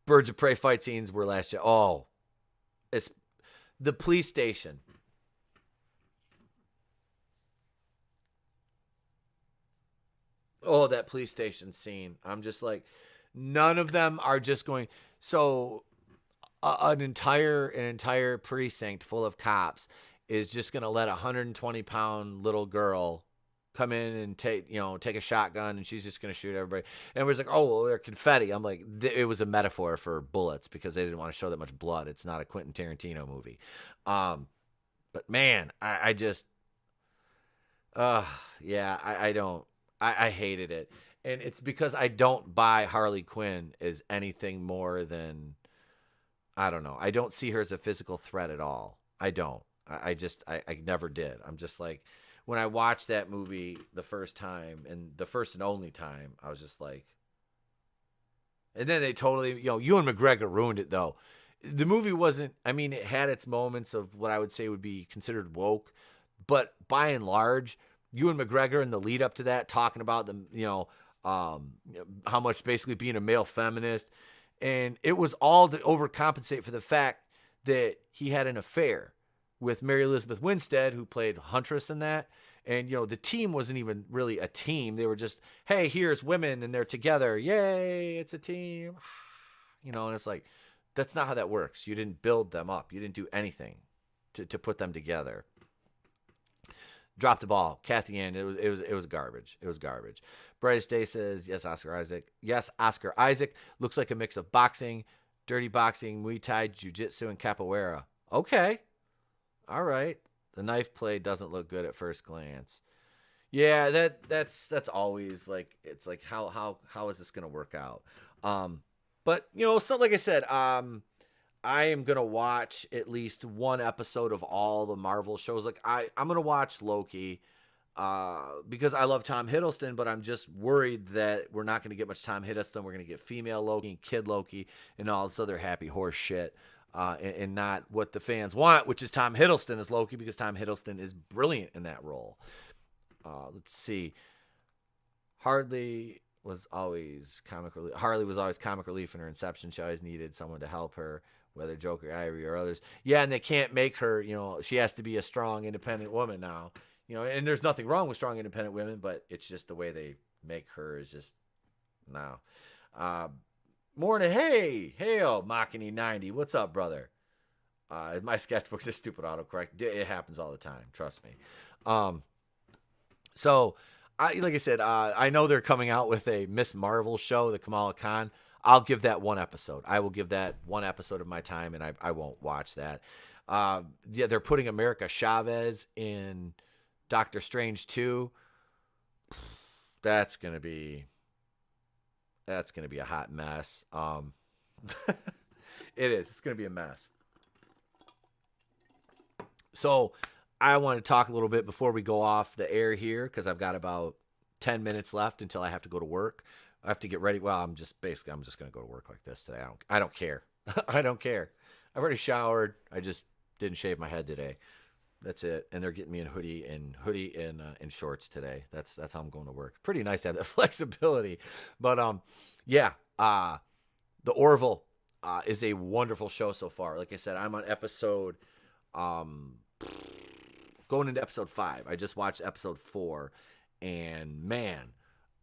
Birds of Prey fight scenes were last year. Oh, it's the police station. Oh, that police station scene. I'm just like, none of them are just going. So an entire precinct full of cops is just going to let a 120-pound little girl come in and take a shotgun, and she's just going to shoot everybody. And everybody's like, oh, well, they're confetti. I'm like, it was a metaphor for bullets because they didn't want to show that much blood. It's not a Quentin Tarantino movie. But man, I just, I don't. I hated it. And it's because I don't buy Harley Quinn as anything more than, I don't know. I don't see her as a physical threat at all. I don't. I never did. I'm just like, when I watched that movie the first time, and the first and only time, I was just like, and then they totally, Ewan McGregor ruined it though. The movie wasn't, it had its moments of what I would say would be considered woke, but by and large, Ewan McGregor in the lead up to that, talking about how much basically being a male feminist, and it was all to overcompensate for the fact that he had an affair with Mary Elizabeth Winstead, who played Huntress in that. And, the team wasn't even really a team. They were just, hey, here's women and they're together. Yay, it's a team. And it's like, that's not how that works. You didn't build them up. You didn't do anything to put them together. dropped the ball. Kathy Ann, it was garbage. It was garbage. Brightest Day says, yes, Oscar Isaac. Yes, Oscar Isaac. Looks like a mix of boxing, dirty boxing, Muay Thai, jiu-jitsu, and capoeira. Okay. All right. The knife play doesn't look good at first glance. Yeah, that's always like, it's like how is this gonna work out? But so like I said, I am gonna watch at least one episode of all the Marvel shows. Like I'm gonna watch Loki, because I love Tom Hiddleston, but I'm just worried that we're not gonna get much Tom Hiddleston. We're gonna get female Loki and kid Loki and all this other happy horse shit. And not what the fans want, which is Tom Hiddleston as Loki, because Tom Hiddleston is brilliant in that role. Let's see. Harley was always comic relief in her Inception. She always needed someone to help her, whether Joker, Ivory, or others. Yeah, and they can't make her, she has to be a strong, independent woman now. And there's nothing wrong with strong, independent women, but it's just the way they make her is just, no. Morning, hey, Machiny 90. What's up, brother? My sketchbook's a stupid autocorrect. It happens all the time. Trust me. So, like I said, I know they're coming out with a Miss Marvel show, the Kamala Khan. I'll give that one episode. I will give that one episode of my time, and I won't watch that. Yeah, they're putting America Chavez in Doctor Strange 2. That's gonna be a hot mess. It is. It's going to be a mess. So I want to talk a little bit before we go off the air here, because I've got about 10 minutes left until I have to go to work. I have to get ready. Well, I'm just going to go to work like this today. I don't care. I don't care. I've already showered. I just didn't shave my head today. That's it. And they're getting me in hoodie and shorts today. That's how I'm going to work. Pretty nice to have that flexibility. But yeah, The Orville is a wonderful show so far. Like I said, I'm on episode going into episode 5. I just watched episode 4, and man,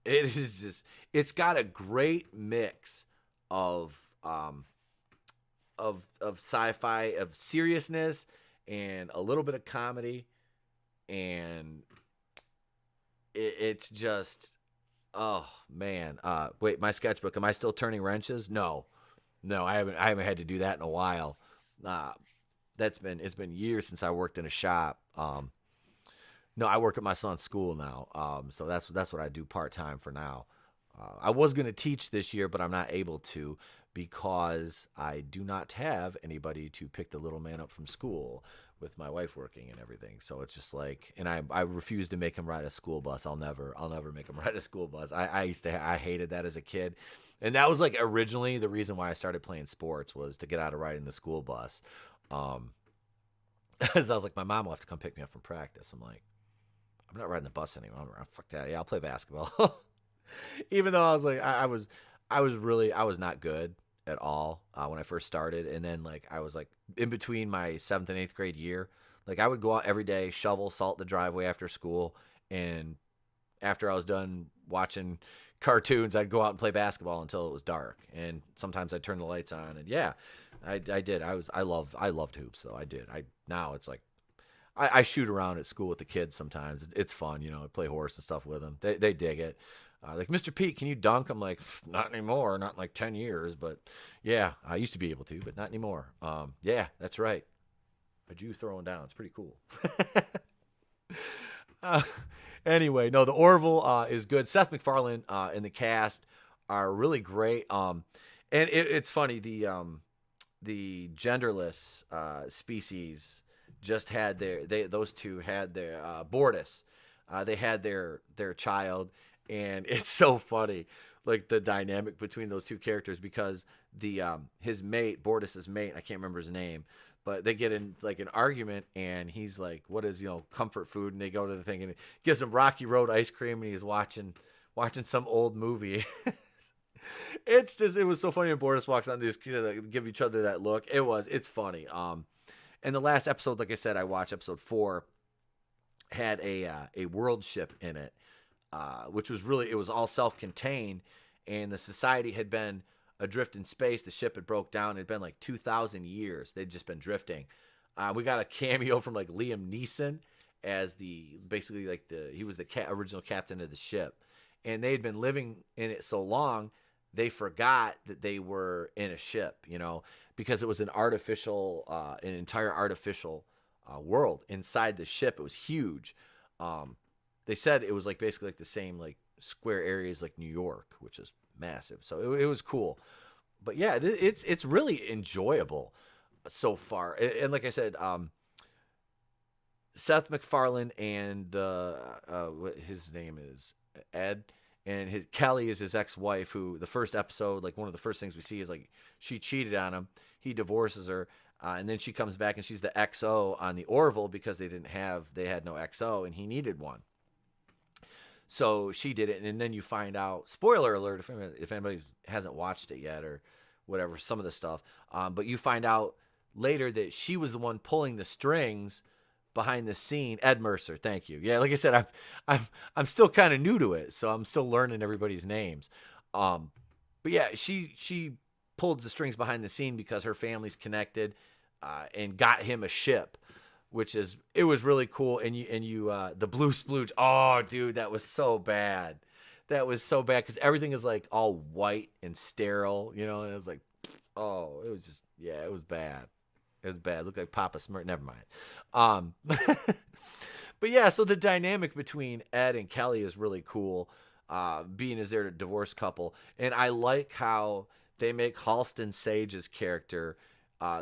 it's got a great mix of sci-fi, of seriousness, and a little bit of comedy, and it's just, oh man. Wait, my sketchbook, am I still turning wrenches? No, I haven't had to do that in a while. It's been years since I worked in a shop. No, I work at my son's school now. So that's what I do part-time for now. I was going to teach this year, but I'm not able to, because I do not have anybody to pick the little man up from school, with my wife working and everything. So it's just like, and I refuse to make him ride a school bus. I'll never make him ride a school bus. I hated that as a kid. And that was like originally the reason why I started playing sports, was to get out of riding the school bus. As I was like, my mom will have to come pick me up from practice. I'm like, I'm not riding the bus anymore. Fuck that. Yeah, I'll play basketball. Even though I was like, I was not good at all when I first started. And then like, I was like in between my 7th and 8th grade year, like I would go out every day, shovel, salt the driveway after school. And after I was done watching cartoons, I'd go out and play basketball until it was dark. And sometimes I'd turn the lights on, and yeah, I did. I loved hoops though. I did. Now it's like, I shoot around at school with the kids sometimes. It's fun, I play horse and stuff with them. They dig it. Like, Mr. Pete, can you dunk? I'm like, not anymore. Not in like 10 years, but yeah, I used to be able to, but not anymore. Yeah, that's right. A Jew throwing down. It's pretty cool. Anyway, no, The Orville is good. Seth MacFarlane and the cast are really great. And it's funny, the genderless species just had those two had their Bortus. They had their child, and it's so funny, like the dynamic between those two characters, because his mate, Bortus's mate, I can't remember his name, but they get in like an argument, and he's like, what is, comfort food? And they go to the thing, and it gives him Rocky Road ice cream, and he's watching some old movie. It was so funny when Bortus walks on, these give each other that look. It's funny. And the last episode, like I said, I watched episode 4, had a world ship in it, which was really, it was all self-contained, and the society had been adrift in space. The ship had broke down. It had been like 2,000 years. They'd just been drifting. We got a cameo from like Liam Neeson as basically like he was the original captain of the ship, and they had been living in it so long they forgot that they were in a ship, because it was an entire artificial world inside the ship. It was huge. They said it was like basically like the same like square areas like New York, which is massive. So it was cool. But yeah, it's really enjoyable so far. And like I said, Seth MacFarlane and what his name is, Ed, and Kelly is his ex-wife, who the first episode, like one of the first things we see is like she cheated on him. He divorces her, and then she comes back and she's the XO on the Orville because they had no XO and he needed one. So she did it, and then you find out, spoiler alert if anybody hasn't watched it yet or whatever, some of the stuff, but you find out later that she was the one pulling the strings behind the scene. Ed Mercer, thank you. Yeah, like I said, I'm still kind of new to it, so I'm still learning everybody's names. But yeah, she pulled the strings behind the scene because her family's connected, and got him a ship, it was really cool. And you the blue splooge. Oh, dude, that was so bad. That was so bad because everything is like all white and sterile, and it was like, oh, it was just, yeah, it was bad. It was bad. It looked like Papa Smurf. Never mind. But yeah, so the dynamic between Ed and Kelly is really cool, being as they're a divorced couple. And I like how they make Halston Sage's character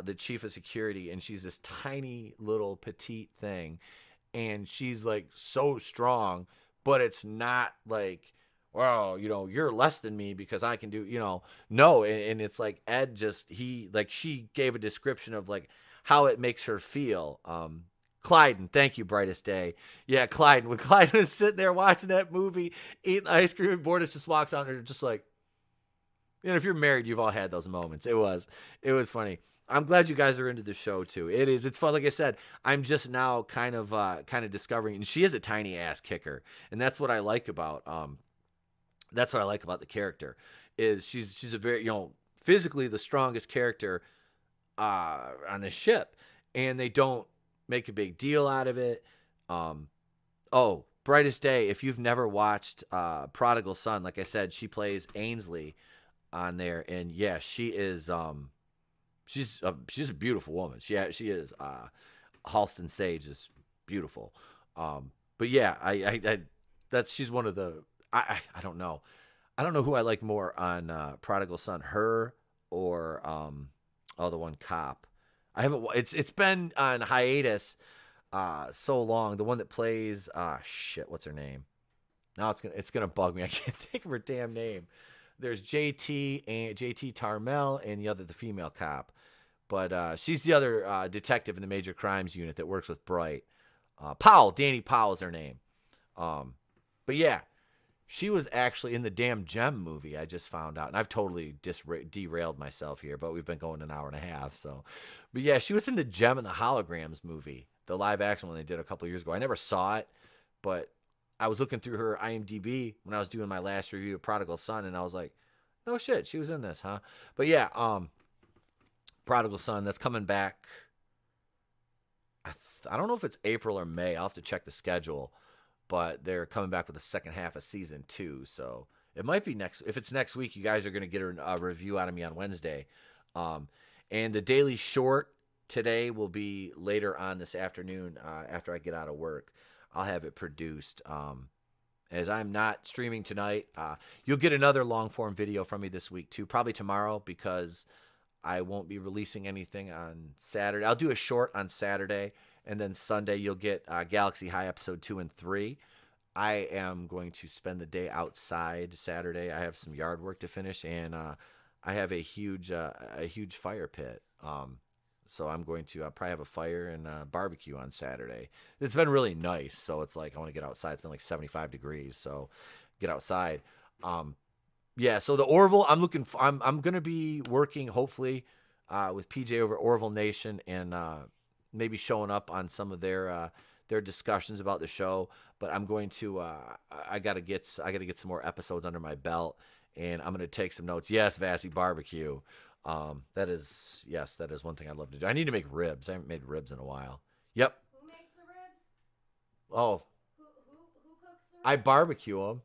the chief of security, and she's this tiny little petite thing, and she's like so strong, but it's not like, well, you're less than me because I can do, no. And it's like Ed she gave a description of like how it makes her feel. Clyden, thank you, brightest day. Yeah, Clyden. When Clyden was sitting there watching that movie, eating ice cream, and Bordas just walks on her, just like, if you're married, you've all had those moments. It was funny. I'm glad you guys are into the show too. It's fun. Like I said, I'm just now kind of discovering, and she is a tiny ass kicker, and that's what I like about the character. Is she's a very physically the strongest character on the ship, and they don't make a big deal out of it. Brightest day. If you've never watched Prodigal Son, like I said, she plays Ainsley on there, and yeah, she is. She's a beautiful woman. She is. Halston Sage is beautiful. But yeah, she's one of the. I don't know. I don't know who I like more on Prodigal Son, her or the one cop. I haven't. It's been on hiatus so long. The one that plays what's her name? Now it's gonna bug me. I can't think of her damn name. There's JT Tarmel and the female cop, but she's the other detective in the Major Crimes Unit that works with Bright. Danny Powell is her name. But yeah, she was actually in the damn Gem movie. I just found out, and I've totally derailed myself here, but we've been going an hour and a half. So, but yeah, she was in the Gem and the Holograms movie, the live action one they did a couple years ago. I never saw it, but I was looking through her IMDb when I was doing my last review of Prodigal Son, and I was like, no shit, she was in this, huh? But yeah, Prodigal Son, that's coming back. I don't know if it's April or May. I'll have to check the schedule, but they're coming back with the second half of season 2. So it might be next. If it's next week, you guys are going to get a review out of me on Wednesday. And the Daily Short today will be later on this afternoon after I get out of work. I'll have it produced. As I'm not streaming tonight, you'll get another long-form video from me this week too, probably tomorrow, because I won't be releasing anything on Saturday. I'll do a short on Saturday, and then Sunday you'll get Galaxy High episode 2 and 3. I am going to spend the day outside Saturday. I have some yard work to finish, and I have a huge fire pit. So I'm going to probably have a fire and barbecue on Saturday. It's been really nice, so it's like I want to get outside. It's been like 75 degrees, so get outside. Yeah, so the Orville, I'm going to be working hopefully with PJ over at Orville Nation, and maybe showing up on some of their discussions about the show. But I'm going to I got to get some more episodes under my belt, and I'm going to take some notes. Yes, Vassy barbecue. That is one thing I'd love to do. I need to make ribs. I haven't made ribs in a while. Yep. Who makes the ribs? Oh, I barbecue them.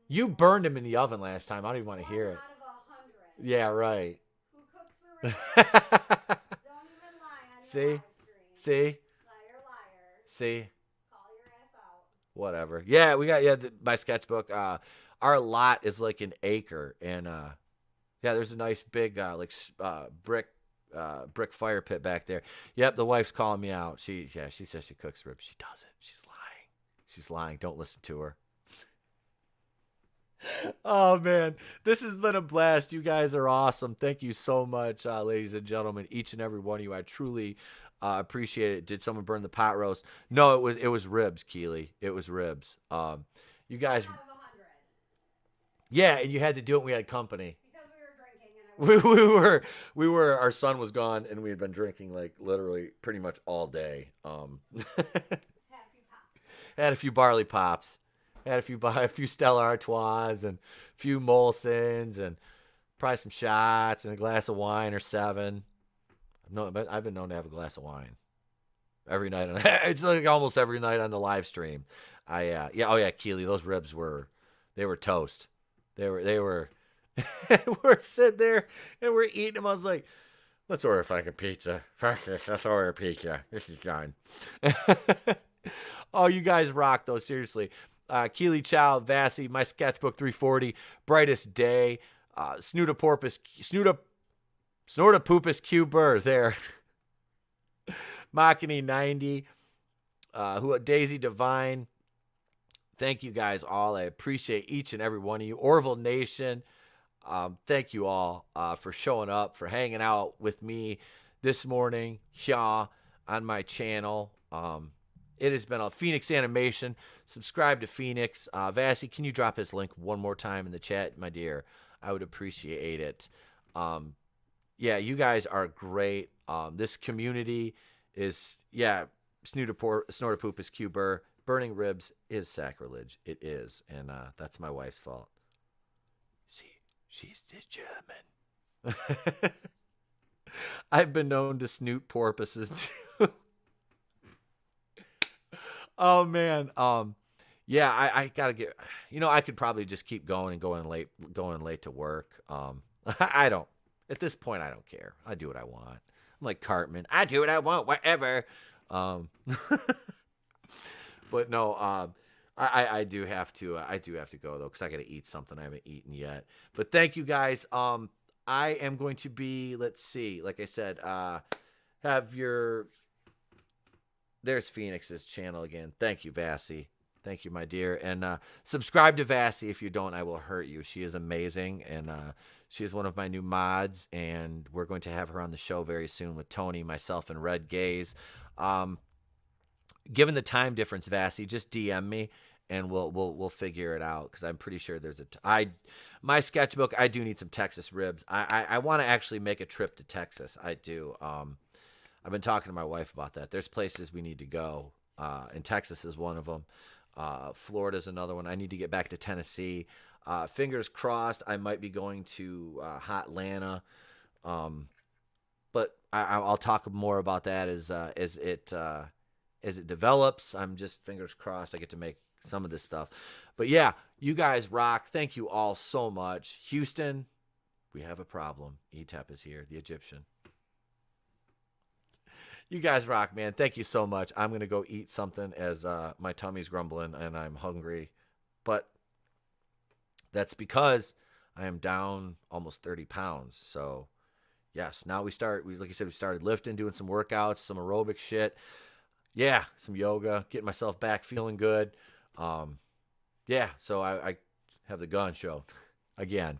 You burned them in the oven last time. I don't even want to hear it. Yeah, right. See? See? See? Whatever. Yeah, we got my sketchbook. Our lot is like an acre, and yeah, there's a nice big brick fire pit back there. Yep, the wife's calling me out. She says she cooks ribs. She doesn't. She's lying. She's lying. Don't listen to her. Oh man, this has been a blast. You guys are awesome. Thank you so much, ladies and gentlemen, each and every one of you. I truly appreciate it. Did someone burn the pot roast? No, it was ribs, Keely. It was ribs. You guys. Yeah, and you had to do it when we had company. Because we were drinking. We were. Our son was gone, and we had been drinking like literally pretty much all day. Had a few barley pops. Had a few Stella Artois and a few Molsons and probably some shots and a glass of wine or 7. I've been known to have a glass of wine every night. It's like almost every night on the live stream. Keely, those ribs were toast. They were we're sitting there and we're eating them. I was like, let's order a fucking pizza. Let's order a pizza. This is done. Oh, you guys rock though, seriously. Keely Chow, Vassy, My Sketchbook 340, Brightest Day, Snootapopus Cuber there. Machiny 90, Daisy Divine. Thank you guys all. I appreciate each and every one of you. Orville Nation, thank you all for showing up, for hanging out with me this morning here on my channel. It has been a Phoenix Animation. Subscribe to Phoenix. Vassy, can you drop his link one more time in the chat, my dear? I would appreciate it. Yeah, you guys are great. This community is, Snortapupus Cuber. Burning ribs is sacrilege. It is. And that's my wife's fault. See, she's the German. I've been known to snoot porpoises too. Oh man. Yeah, I gotta get, I could probably just keep going and going late to work. I don't, at this point, I don't care. I do what I want. I'm like Cartman. I do what I want, whatever. But no, I do have to go though, because I got to eat something I haven't eaten yet. But thank you guys. I am going to be, let's see, like I said, there's Phoenix's channel again. Thank you, Vassy. Thank you, my dear. And subscribe to Vassy. If you don't, I will hurt you. She is amazing, and she is one of my new mods, and we're going to have her on the show very soon with Tony, myself, and Red Gaze. Given the time difference, Vassy, just DM me, and we'll figure it out, because I'm pretty sure there's my sketchbook. I do need some Texas ribs. I want to actually make a trip to Texas. I do. I've been talking to my wife about that. There's places we need to go, and Texas is one of them. Florida's another one. I need to get back to Tennessee. Fingers crossed, I might be going to Hotlanta, but I'll talk more about that as it develops. I'm just fingers crossed I get to make some of this stuff. But yeah, you guys rock. Thank you all so much. Houston, we have a problem. Etep is here, the Egyptian. You guys rock, man. Thank you so much. I'm going to go eat something as my tummy's grumbling and I'm hungry. But that's because I am down almost 30 pounds. So, yes, now like you said, we started lifting, doing some workouts, some aerobic shit. Yeah, some yoga, getting myself back, feeling good. Yeah, so I have the gun show again.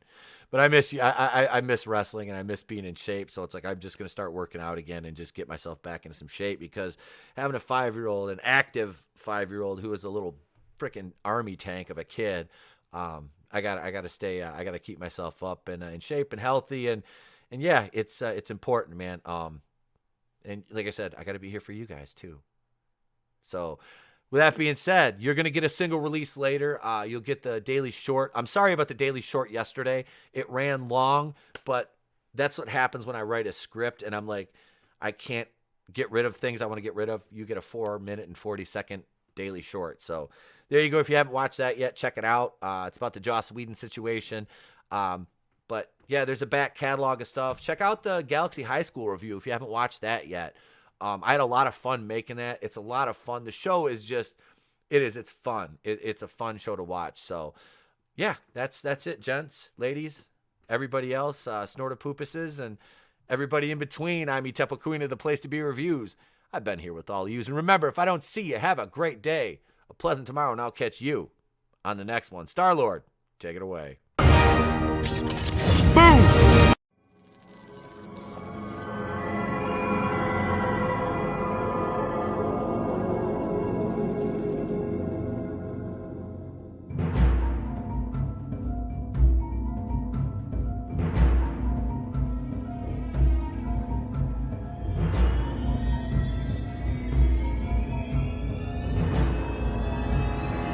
But I miss you. I miss wrestling, and I miss being in shape. So it's like I'm just going to start working out again and just get myself back into some shape, because having a 5-year-old, an active 5-year-old who is a little freaking army tank of a kid, I gotta stay. I gotta keep myself up and in shape and healthy, and yeah, it's important, man. And like I said, I gotta be here for you guys too. So, with that being said, you're going to get a single release later. You'll get the daily short. I'm sorry about the daily short yesterday. It ran long, but that's what happens when I write a script and I'm like, I can't get rid of things I want to get rid of. You get a 4-minute and 40-second daily short. So there you go. If you haven't watched that yet, check it out. It's about the Joss Whedon situation. But yeah, there's a back catalog of stuff. Check out the Galaxy High School review if you haven't watched that yet. I had a lot of fun making that. It's a lot of fun. The show is just, it's fun. It's a fun show to watch. So yeah, that's it, gents, ladies, everybody else, snortopoopuses, and everybody in between. I'm Tepo Queen of the Place to Be Reviews. I've been here with all of you. And remember, if I don't see you, have a great day, a pleasant tomorrow, and I'll catch you on the next one. Star-Lord, take it away. Boom!